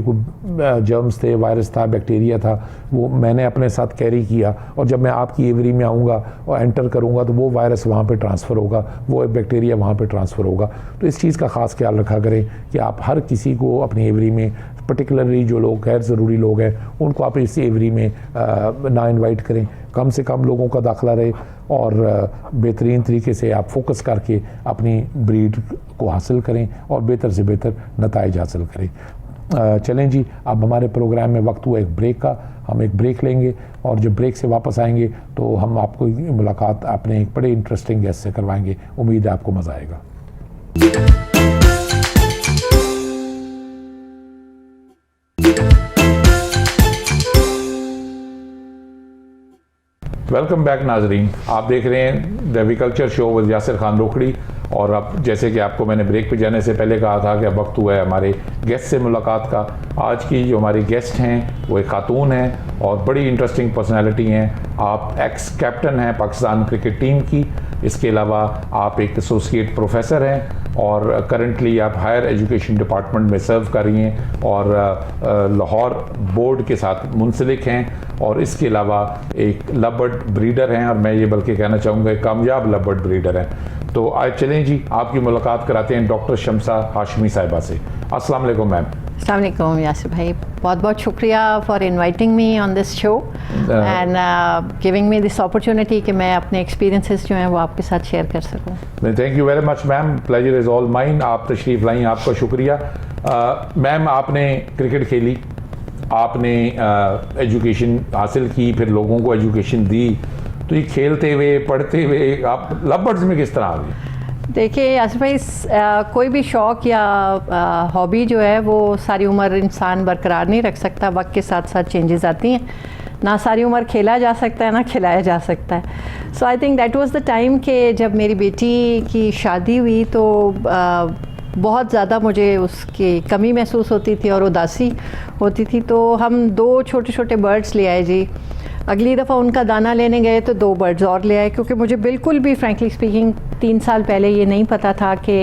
जर्म्स थे, वायरस था, बैक्टीरिया था, वो मैंने अपने साथ कैरी किया, और जब मैं आपकी एवरी में आऊँगा और एंटर करूँगा तो वो वायरस वहाँ पे ट्रांसफ़र होगा, वो बैक्टीरिया वहाँ पे ट्रांसफ़र होगा। तो इस चीज़ का ख़ास ख्याल रखा करें कि आप हर किसी को अपनी एवरी में, पर्टिकुलरली जो लोग गैर ज़रूरी लोग हैं उनको आप इस एवरी में ना इन्वाइट करें। कम से कम लोगों का दाखिला रहे, और बेहतरीन तरीके से आप फोकस करके अपनी ब्रीड को हासिल करें और बेहतर से बेहतर नताइज हासिल करें। चलें जी, अब हमारे प्रोग्राम में वक्त हुआ एक ब्रेक का। हम एक ब्रेक लेंगे और जब ब्रेक से वापस आएंगे तो हम आपको मुलाकात अपने एक बड़े इंटरेस्टिंग गेस्ट से करवाएंगे। उम्मीद है आपको मज़ा आएगा। वेलकम बैक नाजरीन, आप देख रहे हैं the agriculture show with Yasir Khan Rokhri. और अब जैसे कि आपको मैंने ब्रेक पे जाने से पहले कहा था कि अब वक्त हुआ है हमारे गेस्ट से मुलाकात का। आज की जो हमारी गेस्ट हैं वो एक खातून हैं और बड़ी इंटरेस्टिंग पर्सनालिटी हैं। आप एक्स कैप्टन हैं पाकिस्तान क्रिकेट टीम की, इसके अलावा आप एक एसोसिएट प्रोफेसर हैं और करंटली आप हायर एजुकेशन डिपार्टमेंट में सर्व कर रही हैं और लाहौर बोर्ड के साथ मुंसलिक हैं, और इसके अलावा एक लव बर्ड ब्रीडर हैं, और मैं ये बल्कि कहना चाहूँगा एक कामयाब लव बर्ड ब्रीडर हैं। तो आज चलें जी, आपकी मुलाकात कराते हैं डॉक्टर शम्सा हाशमी साहिबा से। अस्सलाम वालेकुम मैम। अस्सलाम वालेकुम यासिर भाई, बहुत बहुत शुक्रिया for inviting me on this show and giving me this opportunity कि मैं अपने एक्सपीरियंसेस जो हैं वो आपके साथ शेयर कर सकूं। Thank you very much ma'am, pleasure is all mine. आप तशरीफ़ लाई, आपका शुक्रिया। मैम, आपने क्रिकेट खेली, आपने एजुकेशन हासिल की, फिर लोगों को एजुकेशन दी, तो ये खेलते हुए, पढ़ते हुए आप लव बर्ड्स में किस तरह आ गए? देखिए आसिफ भाई, कोई भी शौक़ या हॉबी जो है वो सारी उम्र इंसान बरकरार नहीं रख सकता, वक्त के साथ साथ चेंजेस आती हैं। ना सारी उम्र खेला जा सकता है ना खिलाया जा सकता है। So I think that was the time कि जब मेरी बेटी की शादी हुई तो बहुत ज़्यादा मुझे उसकी कमी महसूस होती थी और उदासी होती थी। तो हम 2 छोटे छोटे बर्ड्स ले आए जी। अगली दफ़ा उनका दाना लेने गए तो 2 बर्ड्स और ले आए, क्योंकि मुझे बिल्कुल भी फ्रैंकली स्पीकिंग 3 साल पहले ये नहीं पता था कि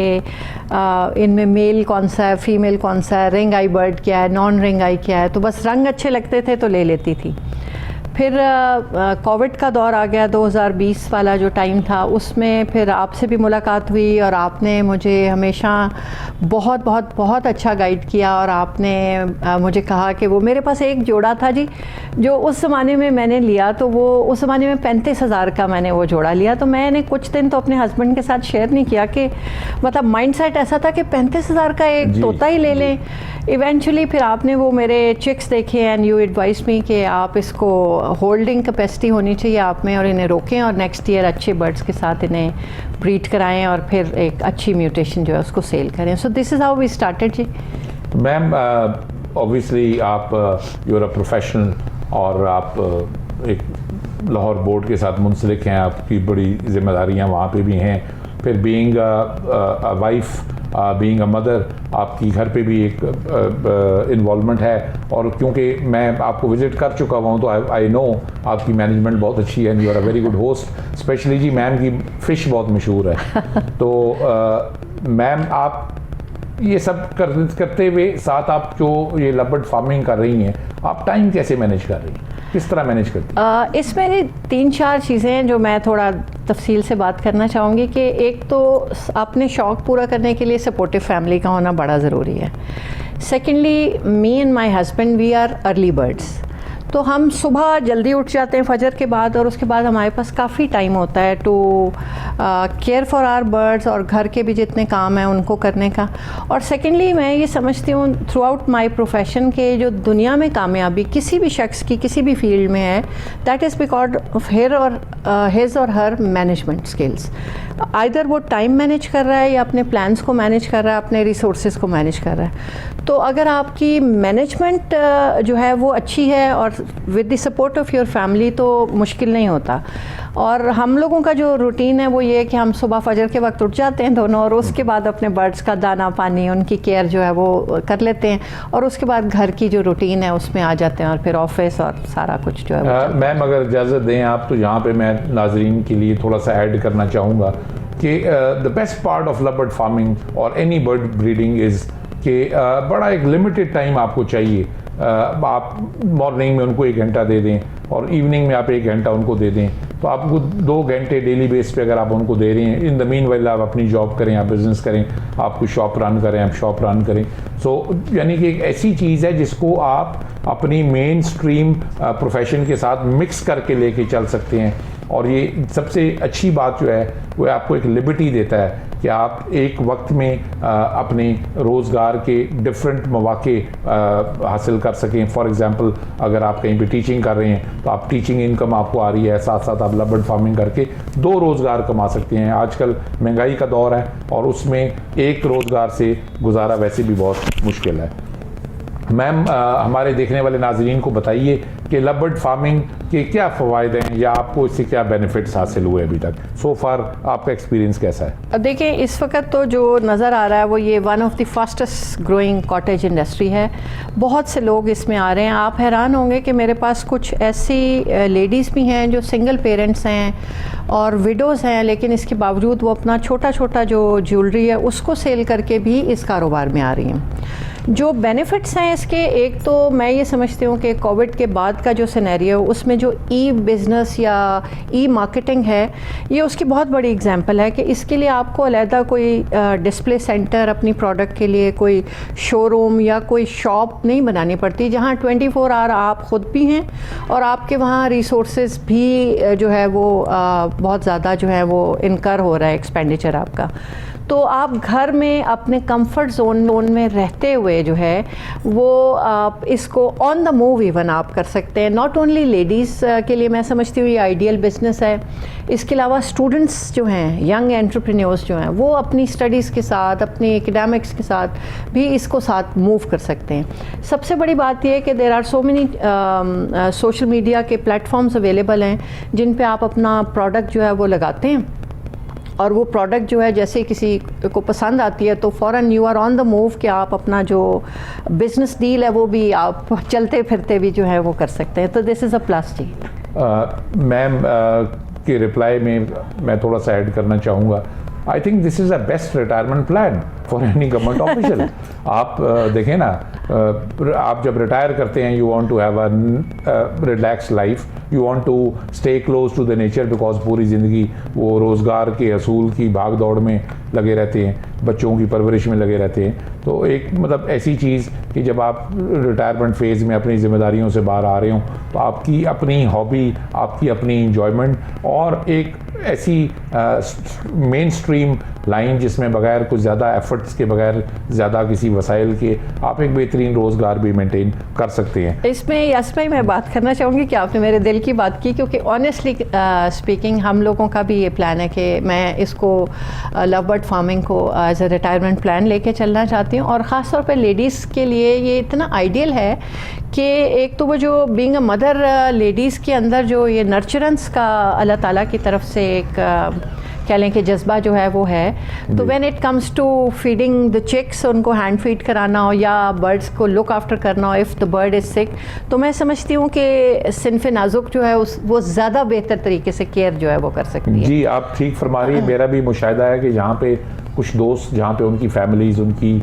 इनमें मेल कौन सा है, फीमेल कौन सा है, रिंग आई बर्ड क्या है, नॉन रिंग आई क्या है। तो बस रंग अच्छे लगते थे तो ले लेती थी। फिर कोविड का दौर आ गया, 2020 वाला जो टाइम था, उसमें फिर आपसे भी मुलाकात हुई और आपने मुझे हमेशा बहुत बहुत बहुत अच्छा गाइड किया। और आपने मुझे कहा कि वो मेरे पास एक जोड़ा था जी, जो उस ज़माने में मैंने लिया, तो वो उस ज़माने में 35,000 का मैंने वो जोड़ा लिया। तो मैंने कुछ दिन तो अपने हस्बैंड के साथ शेयर नहीं किया कि मतलब माइंडसेट ऐसा था कि 35,000 का एक तोता ही ले लें। इवेंचुअली फिर आपने वो मेरे चिक्स देखे एंड यू एडवाइस मी कि आप इसको होल्डिंग कैपेसिटी होनी चाहिए आप में और इन्हें रोकें और नेक्स्ट ईयर अच्छे बर्ड्स के साथ इन्हें ब्रीड कराएं और फिर एक अच्छी म्यूटेशन जो है उसको सेल करें। So this is how we started जी। मैम ऑब्वियसली आप यू आर अ प्रोफेशनल और आप एक लाहौर बोर्ड के साथ मुंसलिक हैं, आपकी बड़ी जिम्मेदारियां वहाँ पे भी हैं। फिर being a wife, being a mother, आपकी घर पे भी एक इन्वॉल्वमेंट है। और क्योंकि मैं आपको विज़िट कर चुका हुआ हूँ तो आई नो आपकी मैनेजमेंट बहुत अच्छी है and you are a very good host. Specially जी मैम की फ़िश बहुत मशहूर है। तो मैम आप ये सब करते हुए साथ आप जो ये लव बर्ड फार्मिंग कर रही हैं, आप टाइम कैसे मैनेज कर रही हैं, किस तरह मैनेज करती हैं? इसमें 3-4 चीज़ें हैं जो मैं थोड़ा तफसील से बात करना चाहूँगी कि एक तो अपने शौक़ पूरा करने के लिए सपोर्टिव फैमिली का होना बड़ा ज़रूरी है। Secondly, me and my husband we are early birds, तो हम सुबह जल्दी उठ जाते हैं फजर के बाद और उसके बाद हमारे पास काफ़ी टाइम होता है to care for our birds और घर के भी जितने काम हैं उनको करने का। और सेकेंडली मैं ये समझती हूँ थ्रू आउट माई प्रोफेशन के जो दुनिया में कामयाबी किसी भी शख्स की किसी भी फील्ड में है, that is because of his और हर मैनेजमेंट स्किल्स। आइदर वो टाइम मैनेज कर रहा है या अपने प्लान्स को मैनेज कर रहा है, अपने रिसोर्सेज को मैनेज कर रहा है। तो अगर आपकी मैनेजमेंट जो है वो अच्छी है और with the support of your family तो मुश्किल नहीं होता। और हम लोगों का जो रूटीन है वो ये है कि हम सुबह फजर के वक्त उठ जाते हैं दोनों और उसके बाद अपने बर्ड्स का दाना पानी उनकी केयर जो है वो कर लेते हैं और उसके बाद घर की जो रूटीन है उसमें आ जाते हैं और फिर ऑफिस और सारा कुछ जो है। मैम अगर इजाज़त दें आप तो यहाँ पे मैं नाजरीन के लिए थोड़ा सा ऐड करना चाहूँगा कि the best part of love bird farming और एनी बर्ड ब्रीडिंग इज़ कि बड़ा एक लिमिटेड टाइम आपको चाहिए। आप मॉर्निंग में उनको 1 घंटा दे दें और इवनिंग में आप 1 घंटा उनको दे दें, तो आपको 2 घंटे डेली बेस पे अगर आप उनको दे रहे हैं, इन द मीन वाइल आप अपनी जॉब करें, आप बिज़नेस करें, आप कोई शॉप रन करें, आप शॉप रन करें। सो यानी कि एक ऐसी चीज़ है जिसको आप अपनी मेन स्ट्रीम प्रोफेशन के साथ मिक्स करके लेके चल सकते हैं। और ये सबसे अच्छी बात जो है वो आपको एक लिबर्टी देता है कि आप एक वक्त में अपने रोज़गार के डिफरेंट मौके हासिल कर सकें। फॉर एग्ज़ाम्पल अगर आप कहीं पे टीचिंग कर रहे हैं तो आप टीचिंग इनकम आपको आ रही है, साथ साथ आप लव बर्ड फार्मिंग करके 2 रोज़गार कमा सकते हैं। आजकल महंगाई का दौर है और उसमें एक रोज़गार से गुजारा वैसे भी बहुत मुश्किल है। मैम हमारे देखने वाले नाजरीन को बताइए कि लव बर्ड फार्मिंग के क्या फ़वाइद हैं या आपको इससे क्या बेनिफिट्स हासिल हुए अभी तक, सो फार आपका एक्सपीरियंस कैसा है? देखिए इस वक्त तो जो नज़र आ रहा है वो ये one of the fastest growing cottage industry है। बहुत से लोग इसमें आ रहे हैं। आप हैरान होंगे कि मेरे पास कुछ ऐसी लेडीज़ भी हैं जो सिंगल पेरेंट्स हैं और विडोज़ हैं, लेकिन इसके बावजूद वो अपना छोटा छोटा जो ज्वेलरी है उसको सेल करके भी इस कारोबार में आ रही हैं। जो बेनिफिट्स हैं इसके, एक तो मैं ये समझती हूँ कि कोविड के बाद का जो सिनेरियो उसमें जो ई बिज़नेस या ई मार्केटिंग है ये उसकी बहुत बड़ी एग्जांपल है कि इसके लिए आपको अलहदा कोई डिस्प्ले सेंटर अपनी प्रोडक्ट के लिए कोई शोरूम या कोई शॉप नहीं बनानी पड़ती, जहाँ 24 आवर आप ख़ुद भी हैं और आपके वहाँ रिसोर्सेज भी जो है वो बहुत ज़्यादा जो है वो इनकर हो रहा है एक्सपेंडिचर आपका। तो आप घर में अपने कंफर्ट जोन में रहते हुए जो है वो आप इसको ऑन द मूव इवन आप कर सकते हैं। नॉट ओनली लेडीज़ के लिए मैं समझती हूँ ये आइडियल बिजनेस है। इसके अलावा स्टूडेंट्स जो हैं, यंग एंटरप्रेन्योर्स जो हैं, वो अपनी स्टडीज़ के साथ, अपनी एकेडमिक्स के साथ भी इसको साथ मूव कर सकते हैं। सबसे बड़ी बात यह है कि there are so many social media के प्लेटफॉर्म्स अवेलेबल हैं जिन पे आप अपना प्रोडक्ट जो है वो लगाते हैं, और वो प्रोडक्ट जो है जैसे किसी को पसंद आती है तो फ़ौरन you are on the move कि आप अपना जो बिज़नेस डील है वो भी आप चलते फिरते भी जो है वो कर सकते हैं। तो दिस इज़ अ प्लस जी। मैम के रिप्लाई में मैं थोड़ा सा ऐड करना चाहूँगा। I think this is a best retirement plan for any government official. आप देखें ना, आप जब रिटायर करते हैं you want to have a relax life, you want to stay close to the nature, because पूरी ज़िंदगी वो रोज़गार के असूल की भाग दौड़ में लगे रहते हैं, बच्चों की परवरिश में लगे रहते हैं। तो एक मतलब ऐसी चीज़ कि जब आप रिटायरमेंट फेज़ में अपनी जिम्मेदारियों से बाहर आ रहे हो तो आपकी अपनी हॉबी, आपकी अपनी इंजॉयमेंट और एक ऐसी मेन स्ट्रीम लाइन जिसमें बगैर कुछ ज़्यादा एफर्ट्स के, बगैर ज़्यादा किसी वसाइल के आप एक बेहतरीन रोज़गार भी मेंटेन कर सकते हैं। इसमें यस भाई मैं बात करना चाहूँगी कि आपने मेरे दिल की बात की, क्योंकि ऑनेस्टली स्पीकिंग हम लोगों का भी ये प्लान है कि मैं इसको लव बर्ड फार्मिंग को एज ए रिटायरमेंट प्लान लेके चलना चाहती हूँ। और ख़ास तौर पे लेडीज़ के लिए ये इतना आइडियल है कि एक तो वो जो बीइंग अ मदर लेडीज़ के अंदर जो ये नर्चरेंस का अल्लाह ताला की तरफ से एक कह लें कि जज्बा जो है वो है। तो when it comes to feeding the chicks, उनको हैंड फीड कराना हो या बर्ड्स को लुक आफ्टर करना हो if the bird is sick, तो मैं समझती हूँ कि सिनफ़े नाजुक जो है वो ज़्यादा बेहतर तरीके से केयर जो है वो कर सकती है। जी आप ठीक फरमा रही है। मेरा भी मुशाहिदा है कि जहाँ पे कुछ दोस्त, जहाँ पे उनकी फैमिलीज़, उनकी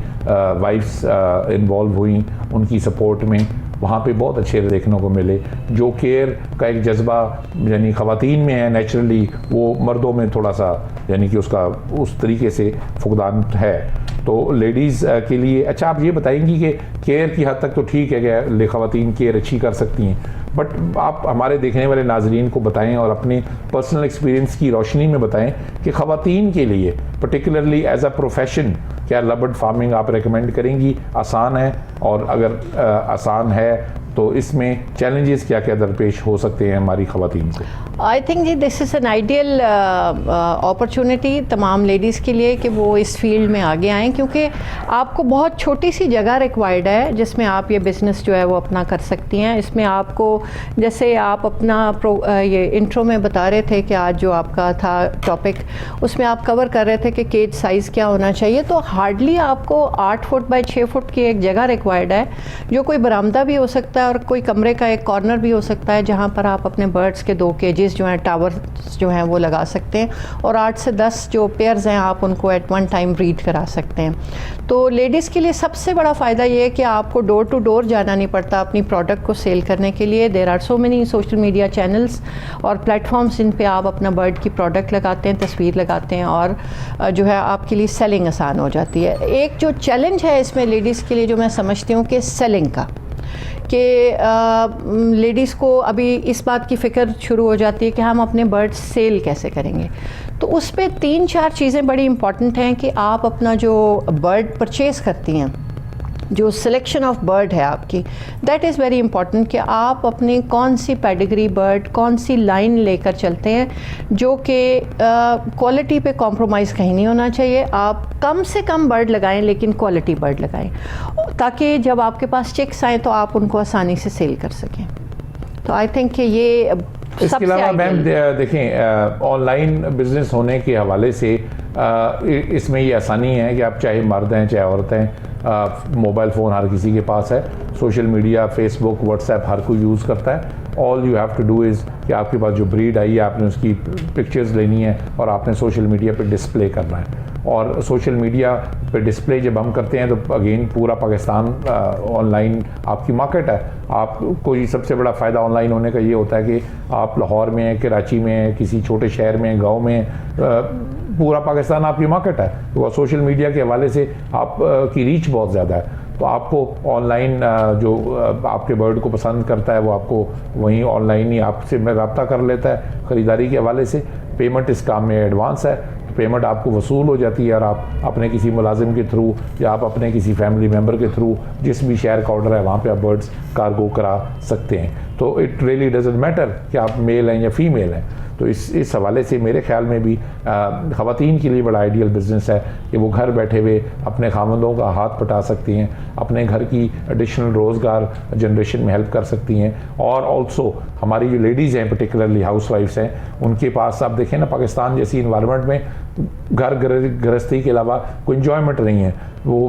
वाइफ्स इन्वॉल्व हुई उनकी सपोर्ट में, वहाँ पे बहुत अच्छे देखने को मिले। जो केयर का एक जज्बा यानी ख़वातीन में है नेचुरली, वो मर्दों में थोड़ा सा यानी कि उसका उस तरीके से फुकदान है। तो लेडीज़ के लिए अच्छा आप ये बताएंगी कि केयर की हद तक तो ठीक है कि ख़वातीन केयर अच्छी कर सकती हैं, बट आप हमारे देखने वाले नाजरीन को बताएं और अपने पर्सनल एक्सपीरियंस की रोशनी में बताएं कि ख़वातीन के लिए पर्टिकुलरली एज अ प्रोफेशन क्या लव बर्ड फार्मिंग आप रेकमेंड करेंगी? आसान है, और अगर आसान है तो इसमें चैलेंजेस क्या क्या दरपेश हो सकते हैं हमारी ख़वातीन को? आई थिंक जी this is an ideal opportunity तमाम लेडीज़ के लिए कि वो इस फील्ड में आगे आएँ, क्योंकि आपको बहुत छोटी सी जगह रिक्वायर्ड है जिसमें आप ये बिज़नेस जो है वो अपना कर सकती हैं। इसमें आपको जैसे आप अपना ये इंट्रो में बता रहे थे कि आज जो आपका था टॉपिक, उसमें आप कवर कर रहे थे कि केज साइज़ क्या होना चाहिए, तो हार्डली आपको 8 फुट बाय 6 फुट की एक जगह रिक्वायर्ड है, जो कोई बरामदा भी हो सकता है और कोई कमरे का एक कॉर्नर भी हो सकता है जहाँ पर आप अपने बर्ड्स के 2 केजेस जो हैं, टावर्स जो हैं वो लगा सकते हैं, और 8 से 10 जो पेयर्स हैं आप उनको एट वन टाइम ब्रीड करा सकते हैं। तो लेडीज़ के लिए सबसे बड़ा फ़ायदा ये है कि आपको डोर टू डोर जाना नहीं पड़ता अपनी प्रोडक्ट को सेल करने के लिए। There are so many social media channels और प्लेटफॉर्म्स जिन पे आप अपना बर्ड की प्रोडक्ट लगाते हैं, तस्वीर लगाते हैं, और जो है आपके लिए सेलिंग आसान हो जाती है। एक जो चैलेंज है इसमें लेडीज़ के लिए जो मैं समझती हूँ कि सेलिंग का, कि लेडीज़ को अभी इस बात की फ़िक्र शुरू हो जाती है कि हम अपने बर्ड्स सेल कैसे करेंगे। तो उस पर 3-4 चीज़ें बड़ी इम्पॉर्टेंट हैं कि आप अपना जो बर्ड परचेज़ करती हैं, जो सिलेक्शन ऑफ बर्ड है आपकी, दैट इज़ वेरी इंपॉर्टेंट कि आप अपनी कौन सी पेडिग्री बर्ड, कौन सी लाइन लेकर चलते हैं, जो कि क्वालिटी पे कॉम्प्रोमाइज़ कहीं नहीं होना चाहिए। आप कम से कम बर्ड लगाएं लेकिन क्वालिटी बर्ड लगाएं, ताकि जब आपके पास चिक्स आएँ तो आप उनको आसानी से सेल कर सकें। तो आई थिंक कि ये इसके अलावा मैम देखें ऑनलाइन बिजनेस होने के हवाले से इसमें ये आसानी है कि आप चाहे मर्द हैं चाहे औरत हैं, मोबाइल फ़ोन हर किसी के पास है, सोशल मीडिया, फेसबुक, व्हाट्सएप हर कोई यूज़ करता है। All you have to do is कि आपके पास जो ब्रीड आई है आपने उसकी पिक्चर्स लेनी है और आपने सोशल मीडिया पे डिस्प्ले करना है। और सोशल मीडिया पे डिस्प्ले जब हम करते हैं तो अगेन पूरा पाकिस्तान ऑनलाइन आपकी मार्केट है। आप कोई सबसे बड़ा फ़ायदा ऑनलाइन होने का ये होता है कि आप लाहौर में हैं, कराची में हैं, किसी छोटे शहर में, गांव में, पूरा पाकिस्तान आपकी मार्केट है। तो सोशल मीडिया के हवाले से आप की रीच बहुत ज़्यादा है। तो आपको ऑनलाइन जो आपके बर्ड को पसंद करता है वो आपको वहीं ऑनलाइन ही आपसे रब्ता कर लेता है ख़रीदारी के हवाले से। पेमेंट इस काम में एडवांस है, पेमेंट आपको वसूल हो जाती है और आप अपने किसी मुलाजिम के थ्रू या आप अपने किसी फैमिली मेम्बर के थ्रू जिस भी शहर का ऑर्डर है वहाँ पे आप बर्ड्स कार्गो करा सकते हैं। तो इट रियली डजंट मैटर कि आप मेल हैं या फीमेल हैं। तो इस हवाले से मेरे ख्याल में भी ख़वातीन के लिए बड़ा आइडियल बिज़नेस है कि वो घर बैठे हुए अपने खामंदों का हाथ पटा सकती हैं, अपने घर की एडिशनल रोज़गार जनरेशन में हेल्प कर सकती हैं। और ऑल्सो हमारी जो लेडीज़ हैं, पर्टिकुलरली हाउस वाइफ्स हैं, उनके पास आप देखें ना, पाकिस्तान जैसी इन्वायरमेंट में घर गृहस्थी के अलावा कोई इन्जॉयमेंट नहीं है। वो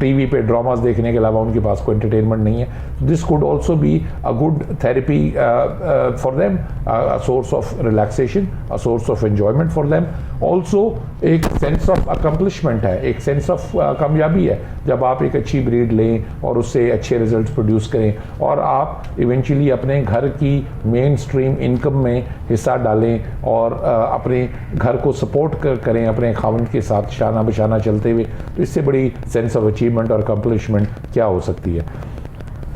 टीवी पे ड्रामास देखने के अलावा उनके पास कोई एंटरटेनमेंट नहीं है। This could also be a good therapy for them, a source of relaxation, a source of enjoyment for them. Also एक सेंस ऑफ अकम्पलिशमेंट है, एक सेंस ऑफ कामयाबी है जब आप एक अच्छी ब्रीड लें और उससे अच्छे रिजल्ट प्रोड्यूस करें और आप इवेंचुअली अपने घर की मेन स्ट्रीम इनकम में हिस्सा डालें और अपने घर को सपोर्ट करें अपने खावंद के साथ शाना बशाना चलते हुए। तो इससे बड़ी सेंस ऑफ अचीवमेंट और अकम्पलिशमेंट क्या हो सकती है।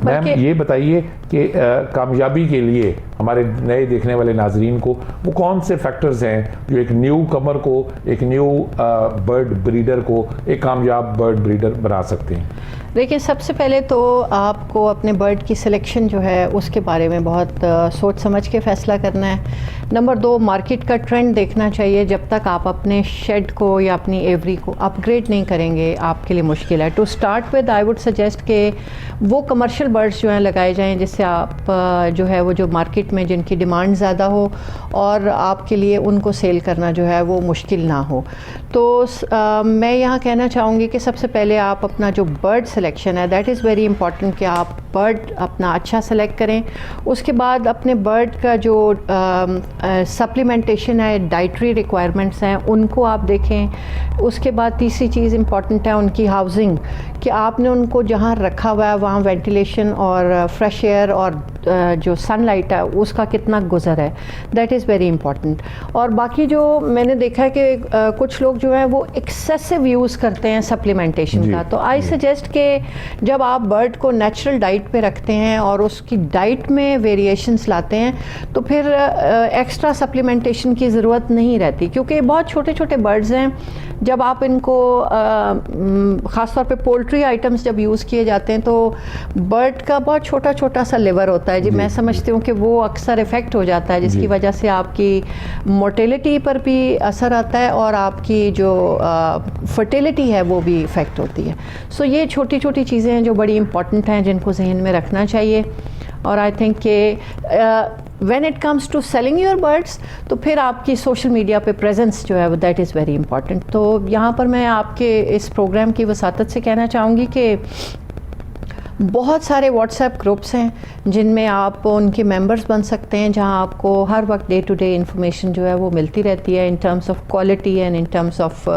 मैम ये बताइए कि कामयाबी के लिए हमारे नए देखने वाले नाजरीन को वो कौन से फैक्टर्स हैं जो एक न्यू कमर को, एक न्यू बर्ड ब्रीडर को एक कामयाब बर्ड ब्रीडर बना सकते हैं? देखिए, सबसे पहले तो आपको अपने बर्ड की सिलेक्शन जो है उसके बारे में बहुत सोच समझ के फ़ैसला करना है। नंबर 2, मार्केट का ट्रेंड देखना चाहिए। जब तक आप अपने शेड को या अपनी एवरी को अपग्रेड नहीं करेंगे आपके लिए मुश्किल है। To start with I would suggest कि वो कमर्शियल बर्ड्स जो हैं लगाए जाएं जिससे आप जो है वो जो मार्केट में जिनकी डिमांड ज़्यादा हो और आपके लिए उनको सेल करना जो है वो मुश्किल ना हो। तो मैं यहाँ कहना चाहूँगी कि सबसे पहले आप अपना जो बर्ड सिलेक्शन है दैट इज़ वेरी इंपॉर्टेंट कि आप बर्ड अपना अच्छा सेलेक्ट करें। उसके बाद अपने बर्ड का जो सप्लीमेंटेशन है, डाइटरी रिक्वायरमेंट्स हैं, उनको आप देखें। उसके बाद तीसरी चीज़ इंपॉर्टेंट है उनकी हाउसिंग, कि आपने उनको जहाँ रखा हुआ है वहाँ वेंटिलेशन और फ्रेश एयर और जो सनलाइट है उसका कितना गुजर है, दैट इज़ वेरी इंपॉर्टेंट। और बाकी जो मैंने देखा है कि कुछ लोग जो है वो एक्सेसिव यूज़ करते हैं सप्लीमेंटेशन का। तो आई सजेस्ट कि जब आप बर्ड को नेचुरल डाइट पे रखते हैं और उसकी डाइट में वेरिएशंस लाते हैं तो फिर एक्स्ट्रा सप्लीमेंटेशन की ज़रूरत नहीं रहती, क्योंकि बहुत छोटे छोटे बर्ड्स हैं। जब आप इनको ख़ास तौर पे पोल्ट्री आइटम्स जब यूज़ किए जाते हैं तो बर्ड का बहुत छोटा छोटा सा लिवर होता है जी, मैं समझती हूँ कि वो अक्सर इफ़ेक्ट हो जाता है, जिसकी वजह से आपकी मोर्टेलिटी पर भी असर आता है और आपकी जो फर्टिलिटी है वो भी इफ़ेक्ट होती है। सो ये छोटी छोटी चीज़ें हैं जो बड़ी इंपॉर्टेंट हैं जिनको जहन में रखना चाहिए। और आई थिंक कि when it comes to selling your birds तो फिर आपकी सोशल मीडिया पे प्रेजेंस जो है वो दैट इज़ वेरी इंपॉर्टेंट। तो यहाँ पर मैं आपके इस प्रोग्राम की वसातत से कहना चाहूँगी कि बहुत सारे व्हाट्सएप ग्रुप्स हैं जिनमें आप उनके मेंबर्स बन सकते हैं, जहां आपको हर वक्त डे टू डे इंफॉर्मेशन जो है वो मिलती रहती है in terms of quality and in terms of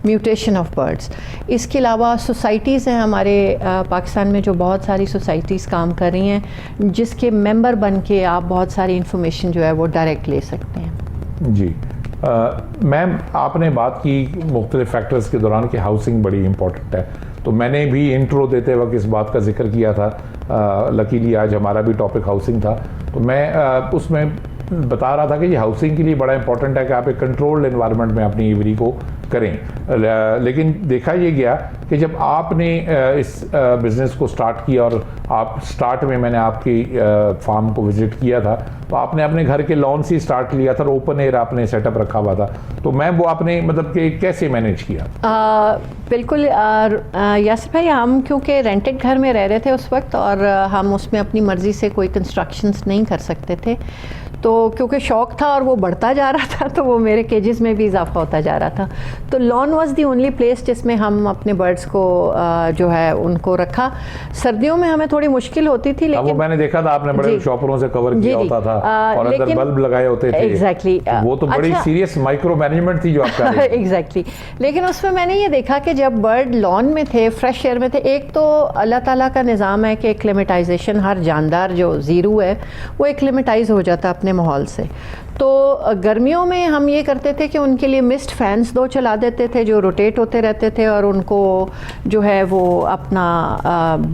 mutation of birds. इसके अलावा सोसाइटीज़ हैं हमारे पाकिस्तान में, जो बहुत सारी सोसाइटीज़ काम कर रही हैं जिसके मेंबर बन के आप बहुत सारी इंफॉर्मेशन जो है वो डायरेक्ट ले सकते हैं। जी मैम, आपने बात की मुख्तलिफ फैक्टर्स के दौरान कि हाउसिंग बड़ी इंपॉर्टेंट है, तो मैंने भी इंट्रो देते वक्त इस बात का जिक्र किया था। लकीली आज हमारा भी टॉपिक हाउसिंग था, तो मैं उसमें बता रहा था कि ये हाउसिंग के लिए बड़ा इंपॉर्टेंट है कि आप एक कंट्रोल्ड एनवायरनमेंट में अपनी एवरी को करें। लेकिन देखा ये गया कि जब आपने इस बिज़नेस को स्टार्ट किया और आप स्टार्ट में मैंने आपकी फार्म को विज़िट किया था, तो आपने अपने घर के लॉन से स्टार्ट लिया था और ओपन एयर आपने सेटअप रखा हुआ था, तो मैं वो आपने मतलब कि कैसे मैनेज किया? बिल्कुल यासिर भाई, हम क्योंकि रेंटेड घर में रह रहे थे उस वक्त और हम उसमें अपनी मर्ज़ी से कोई कंस्ट्रक्शंस नहीं कर सकते थे, तो क्योंकि शौक़ था और वो बढ़ता जा रहा था तो वो मेरे केजेस में भी इजाफा होता जा रहा था। तो lawn was the only place जिसमें हम अपने बर्ड्स को जो है उनको रखा। सर्दियों में हमें थोड़ी मुश्किल होती थी, लेकिन वो मैंने देखा था आपने बड़े शॉपरों से कवर किया होता था और अंदर बल्ब लगाए होते थे। एग्जैक्टली, वो तो बड़ी सीरियस माइक्रो मैनेजमेंट थी जो आपका। एग्जैक्टली, लेकिन उसमें मैंने ये देखा कि जब बर्ड लॉन में थे, फ्रेश एयर में थे, एक तो अल्लाह ताला का निज़ाम है कि एक्लेमेटाइजेशन, हर जानदार जो ज़ीरू है वो एक्लेमेटाइज हो जाता है अपने अपने माहौल से। तो गर्मियों में हम ये करते थे कि उनके लिए मिस्ट फैंस 2 चला देते थे जो रोटेट होते रहते थे, और उनको जो है वो अपना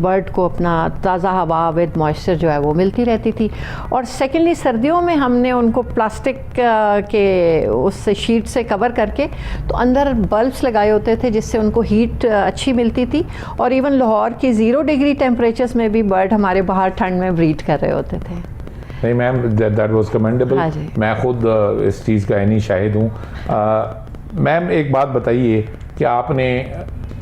बर्ड को अपना ताज़ा हवा विद मॉइस्चर जो है वो मिलती रहती थी। और सेकेंडली सर्दियों में हमने उनको प्लास्टिक के उस शीट से कवर करके तो अंदर बल्ब्स लगाए होते थे जिससे उनको हीट अच्छी मिलती थी। और इवन लाहौर की 0 डिग्री टेम्परेचर्स में भी बर्ड हमारे बाहर ठंड में ब्रीड कर रहे होते थे। नहीं मैम, दैट वाज कमेंडेबल। हाँ जी। मैं खुद इस चीज़ का यानी शाहिद हूँ। मैम एक बात बताइए कि आपने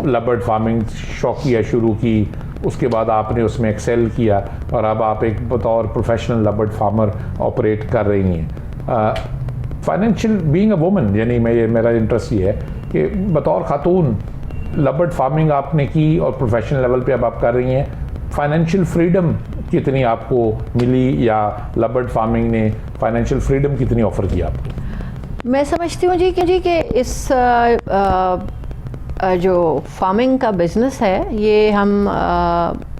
लबर्ड फार्मिंग शौकिया शुरू की, उसके बाद आपने उसमें एक्सेल किया और अब आप एक बतौर प्रोफेशनल लबर्ड फार्मर ऑपरेट कर रही हैं। फाइनेंशियल बीइंग अ वुमन, यानी मेरा इंटरेस्ट ये है कि बतौर खातून लबर्ड फार्मिंग आपने की और प्रोफेशनल लेवल पे अब आप कर रही हैं, फाइनेंशियल फ्रीडम कितनी आपको मिली या लबर्ड फार्मिंग ने फाइनेंशियल फ्रीडम कितनी ऑफर की आपको? मैं समझती हूँ जी कि इस जो फार्मिंग का बिज़नेस है ये हम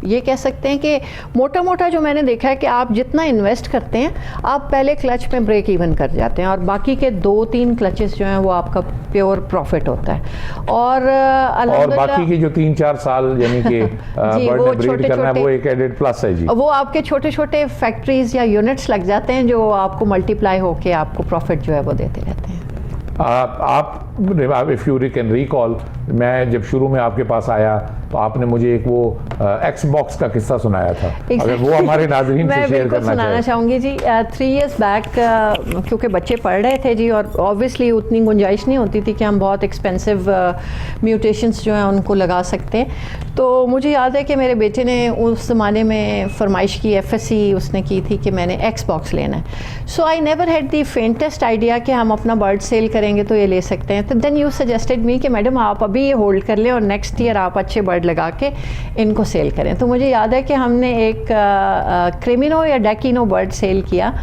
ये कह सकते हैं कि मोटा मोटा जो मैंने देखा है कि आप जितना इन्वेस्ट करते हैं आप पहले क्लच में ब्रेक इवन कर जाते हैं और बाकी के 2-3 क्लचेस जो हैं वो आपका प्योर प्रॉफिट होता है। और बाकी के जो 3-4 साल यानी कि बर्ड ने ब्रीड करना है वो एक एडेड प्लस है जी। वो आपके छोटे छोटे फैक्ट्रीज या यूनिट्स लग जाते हैं जो आपको मल्टीप्लाई होके आपको प्रॉफिट जो है वो देते रहते हैं। आप इफ़ यू कैन रिकॉल, मैं जब शुरू में आपके पास आया तो आपने मुझे एक वो एक्सबॉक्स का किस्सा सुनाया था। अगर वो हमारे नाज़रीन से शेयर करना सुनाना चाहूँगी जी। 3 इयर्स बैक क्योंकि बच्चे पढ़ रहे थे जी और ऑब्वियसली उतनी गुंजाइश नहीं होती थी कि हम बहुत एक्सपेंसिव म्यूटेशंस जो हैं उनको लगा सकते हैं। तो मुझे याद है कि मेरे बेटे ने उस ज़माने में फरमाइश की, FSC उसने की थी कि मैंने एक्सबॉक्स लेना है। So I never had the faintest idea कि हम अपना बर्ड सेल करेंगे तो ये ले सकते हैं। तो देन यू सजेस्टेड मी कि मैडम आप अभी ये होल्ड कर लें और नेक्स्ट ईयर आप अच्छे बर्ड लगा के इनको सेल करें। तो मुझे याद है कि हमने एक क्रिमिनो या डेकिनो बर्ड सेल किया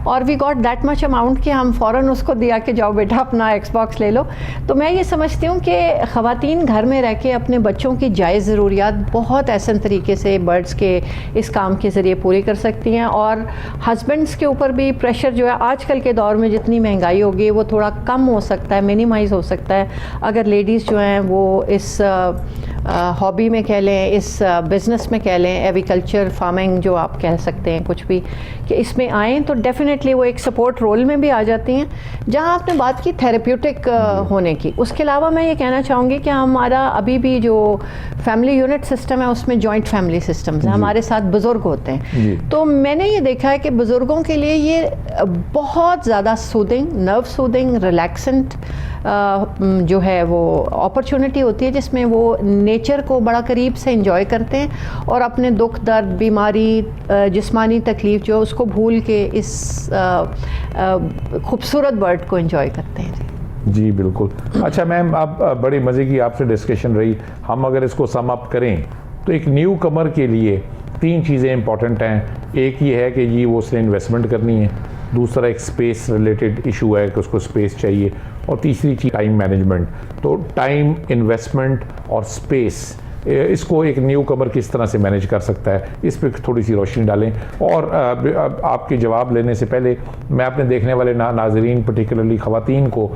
और we got that much amount कि हम फ़ौरन उसको दिया कि जाओ बेटा अपना एक्सबॉक्स ले लो। तो मैं ये समझती हूँ कि ख़वातीन घर में रह के अपने बच्चों की जायज़ ज़रूरियात बहुत ऐसे तरीके से बर्ड्स के इस काम के ज़रिए पूरी कर सकती हैं। और हस्बैंड्स के ऊपर भी प्रेशर जो है आजकल के दौर में जितनी महंगाई होगी वो थोड़ा कम हो सकता है, मिनिमाइज़ हो सकता है अगर लेडीज़ जो हैं वो इस हॉबी में कह लें, इस बिज़नेस में कह लें, एग्रीकल्चर फार्मिंग जो आप कह सकते हैं कुछ भी, कि इसमें आएँ तो डेफिनेटली वो एक सपोर्ट रोल में भी आ जाती हैं। जहाँ आपने बात की थेरेप्यूटिक होने की, उसके अलावा मैं ये कहना चाहूँगी कि हमारा अभी भी जो फैमिली यूनिट सिस्टम है उसमें जॉइंट फैमिली सिस्टम्स हैं, हमारे साथ बुज़ुर्ग होते हैं। तो मैंने ये देखा है कि बुज़ुर्गों के लिए ये बहुत ज़्यादा सूदिंग, नर्व सूदिंग, रिलैक्सेंट जो है वो अपॉर्चुनिटी होती है जिसमें वो नेचर को बड़ा करीब से एंजॉय करते हैं और अपने दुख दर्द, बीमारी, जिस्मानी तकलीफ़ जो उसको भूल के इस खूबसूरत बर्ड को एंजॉय करते हैं। जी बिल्कुल। अच्छा मैम, अब बड़ी मज़े की आपसे डिस्कशन रही। हम अगर इसको सम अप करें तो एक न्यू कमर के लिए 3 चीज़ें इंपॉर्टेंट हैं। एक ये है कि जी वो उसने इन्वेस्टमेंट करनी है, दूसरा एक स्पेस रिलेटेड इशू है कि उसको स्पेस चाहिए, और तीसरी चीज़ टाइम मैनेजमेंट। तो टाइम, इन्वेस्टमेंट और स्पेस, इसको एक न्यू कमर किस तरह से मैनेज कर सकता है, इस पर थोड़ी सी रोशनी डालें। और आपके जवाब लेने से पहले मैं अपने देखने वाले नाजरीन, पर्टिकुलरली ख़वातीन को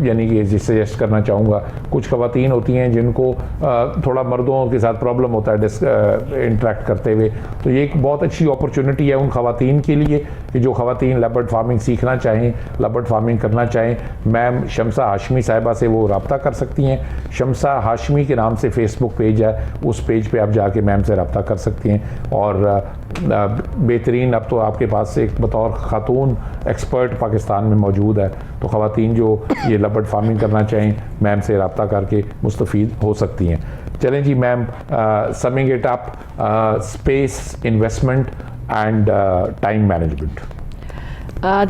यानी कि सजेस्ट करना चाहूँगा। कुछ ख़वातीन होती हैं जिनको थोड़ा मर्दों के साथ प्रॉब्लम होता है इंटरेक्ट करते हुए, तो ये एक बहुत अच्छी अपॉर्चुनिटी है उन ख़वातीन के लिए कि जो ख़वातीन लबर्ड फार्मिंग सीखना चाहें, लबर्ड फार्मिंग करना चाहें। मैम शम्सा हाशमी साहिबा से वो रब्ता कर सकती हैं। शम्सा हाशमी के नाम से फेसबुक पेज है, उस पेज पे आप जाके मैम से रब्ता कर सकती हैं। और बेहतरीन, अब तो आपके पास एक बतौर खातून एक्सपर्ट पाकिस्तान में मौजूद है, तो ख़वातीन जो ये लबर्ड फार्मिंग करना चाहें मैम से रब्ता करके मुस्तफ़ीद हो सकती हैं। चलें जी ma'am, summing it up, space, investment and time management.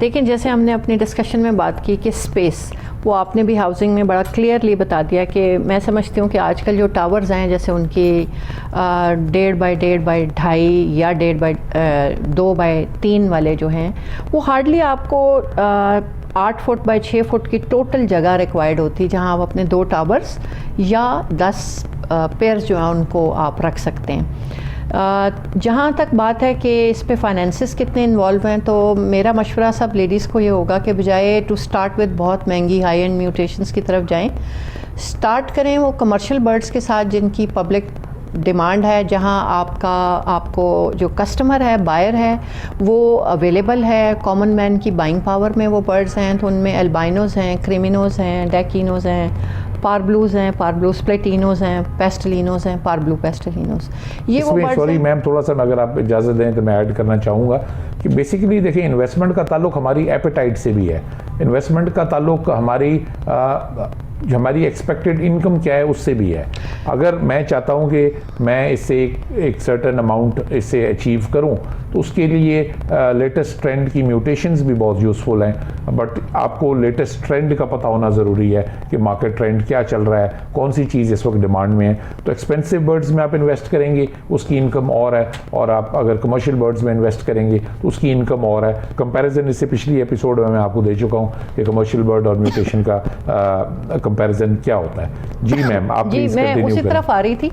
देखिए, जैसे हमने अपनी डिस्कशन में बात की कि स्पेस, वो आपने भी हाउसिंग में बड़ा क्लियरली बता दिया कि मैं समझती हूँ कि आजकल जो टावर्स हैं जैसे उनकी 1.5 बाई 2.5 या 1.5 बाई 2 बाई 3 वाले जो हैं वो हार्डली आपको 8 फुट बाय 6 फुट की टोटल जगह रिक्वायर्ड होती है, जहां आप अपने 2 टावर्स या 10 पेयर्स जो है उनको आप रख सकते हैं। जहाँ तक बात है कि इस पे फाइनेंसिस कितने इन्वॉल्व हैं, तो मेरा मशवरा सब लेडीज़ को ये होगा कि बजाय टू स्टार्ट विद बहुत महंगी हाई एंड म्यूटेशंस की तरफ जाएं, स्टार्ट करें वो कमर्शियल बर्ड्स के साथ जिनकी पब्लिक डिमांड है, जहां आपको जो कस्टमर है, बायर है, वो अवेलेबल है, कॉमन मैन की बाइंग पावर में वो बर्ड्स हैं। तो उनमें एल्बाइनोज़ हैं, क्रिमिनोज़ हैं, डेकिनोज़ हैं, पारब्लूज़ हैं, पारब्लूज़ प्लेटिनोज़ हैं, पेस्टलिनोज़ हैं, पारब्लू पेस्टलिनोज़, ये वो बर्ड्स। सॉरी मैम, थोड़ा सा अगर आप इजाज़त दें तो मैं ऐड करना चाहूँगा कि बेसिकली देखिए, इन्वेस्टमेंट का ताल्लुक हमारी एपेटाइट से भी है। इन्वेस्टमेंट का ताल्लुक हमारी एक्सपेक्टेड इनकम क्या है उससे भी है। अगर मैं चाहता हूं कि मैं इससे एक सर्टेन अमाउंट इससे अचीव करूं, तो उसके लिए लेटेस्ट ट्रेंड की म्यूटेशंस भी बहुत यूज़फुल हैं। बट आपको लेटेस्ट ट्रेंड का पता होना ज़रूरी है कि मार्केट ट्रेंड क्या चल रहा है, कौन सी चीज़ इस वक्त डिमांड में है। तो एक्सपेंसिव बर्ड्स में आप इन्वेस्ट करेंगे, उसकी इनकम और है, और आप अगर कमर्शियल बर्ड्स में इन्वेस्ट करेंगे तो उसकी इनकम और है। कंपैरिजन इससे पिछली एपिसोड में मैं आपको दे चुका हूँ कि कमर्शियल बर्ड और म्यूटेशन का कंपैरिजन क्या होता है। जी मैम, आप जी, मैं उसी तरफ आ रही थी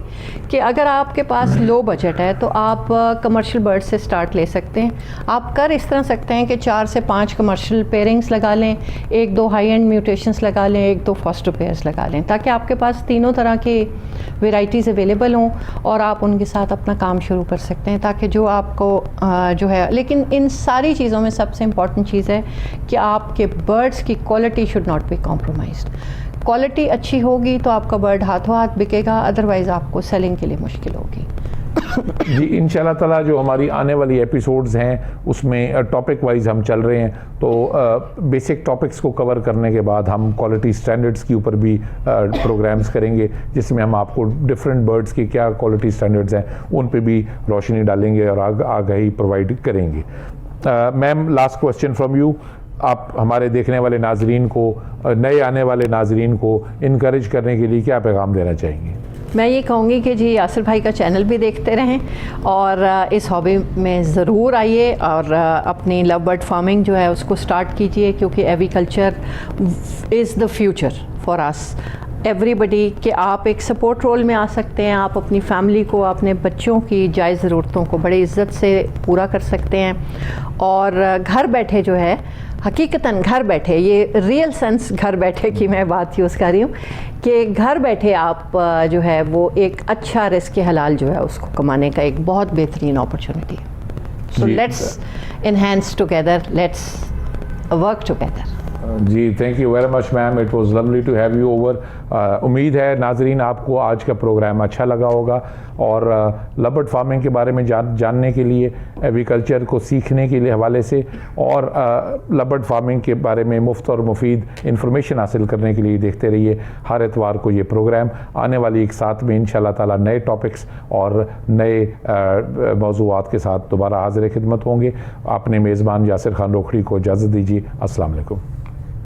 कि अगर आपके पास लो बजट है तो आप कमर्शियल बर्ड से स्टार्ट ले सकते हैं। आप कर इस तरह सकते हैं कि 4 से 5 कमर्शियल पेयरिंग्स लगा लें, 1-2 हाई एंड म्यूटेशंस लगा लें, 1-2 फॉस्टर पेयर्स लगा लें, ताकि आपके पास तीनों तरह की वेराइटीज़ अवेलेबल हों और आप उनके साथ अपना काम शुरू कर सकते हैं, ताकि जो आपको जो है। लेकिन इन सारी चीज़ों में सबसे इम्पॉर्टेंट चीज़ है कि आपके बर्ड्स की quality should not be compromised. Quality अच्छी होगी तो आपका बर्ड हाथों हाथ बिकेगा, अदरवाइज़ आपको सेलिंग के लिए मुश्किल होगी। जी, इंशाल्लाह ताला जो हमारी आने वाली एपिसोड्स हैं उसमें टॉपिक वाइज हम चल रहे हैं, तो बेसिक टॉपिक्स को कवर करने के बाद हम क्वालिटी स्टैंडर्ड्स के ऊपर भी प्रोग्राम्स करेंगे, जिसमें हम आपको डिफरेंट बर्ड्स के क्या क्वालिटी स्टैंडर्ड्स हैं उन पे भी रोशनी डालेंगे और आगाही प्रोवाइड करेंगे। Ma'am, last question from you. आप हमारे देखने वाले नाजरीन को, नए आने वाले नाजरीन को इनकरेज करने के लिए क्या पैगाम देना चाहेंगे? मैं ये कहूँगी कि जी यासिर भाई का चैनल भी देखते रहें और इस हॉबी में ज़रूर आइए और अपनी लव बर्ड फार्मिंग जो है उसको स्टार्ट कीजिए, क्योंकि agriculture is the future for us everybody. कि आप एक सपोर्ट रोल में आ सकते हैं, आप अपनी फैमिली को, अपने बच्चों की जायज़ ज़रूरतों को बड़ी इज़्ज़त से पूरा कर सकते हैं। और घर बैठे जो है, हकीकतन घर बैठे, ये रियल सेंस घर बैठे की मैं बात यूज़ कर रही हूँ कि घर बैठे आप जो है वो एक अच्छा रिस्क हलाल जो है उसको कमाने का एक बहुत बेहतरीन अपॉर्चुनिटी है। So let's enhance together, let's work together. जी, thank you very much ma'am, it was lovely to have you over. उम्मीद है नाजरीन आपको आज का प्रोग्राम अच्छा लगा होगा और लव बर्ड फार्मिंग के बारे में जानने के लिए, एग्रीकल्चर को सीखने के लिए हवाले से, और लव बर्ड फार्मिंग के बारे में मुफ्त और मुफीद इंफॉर्मेशन हासिल करने के लिए देखते रहिए हर इतवार को ये प्रोग्राम। आने वाली एक साथ में इंशाल्लाह ताला नए टॉपिक्स और नए मौज़ूआत के साथ दोबारा हाज़िर खिदमत होंगे। अपने मेज़बान यासिर खान रोखड़ी को इजाज़त दीजिए। अस्सलाम वालेकुम।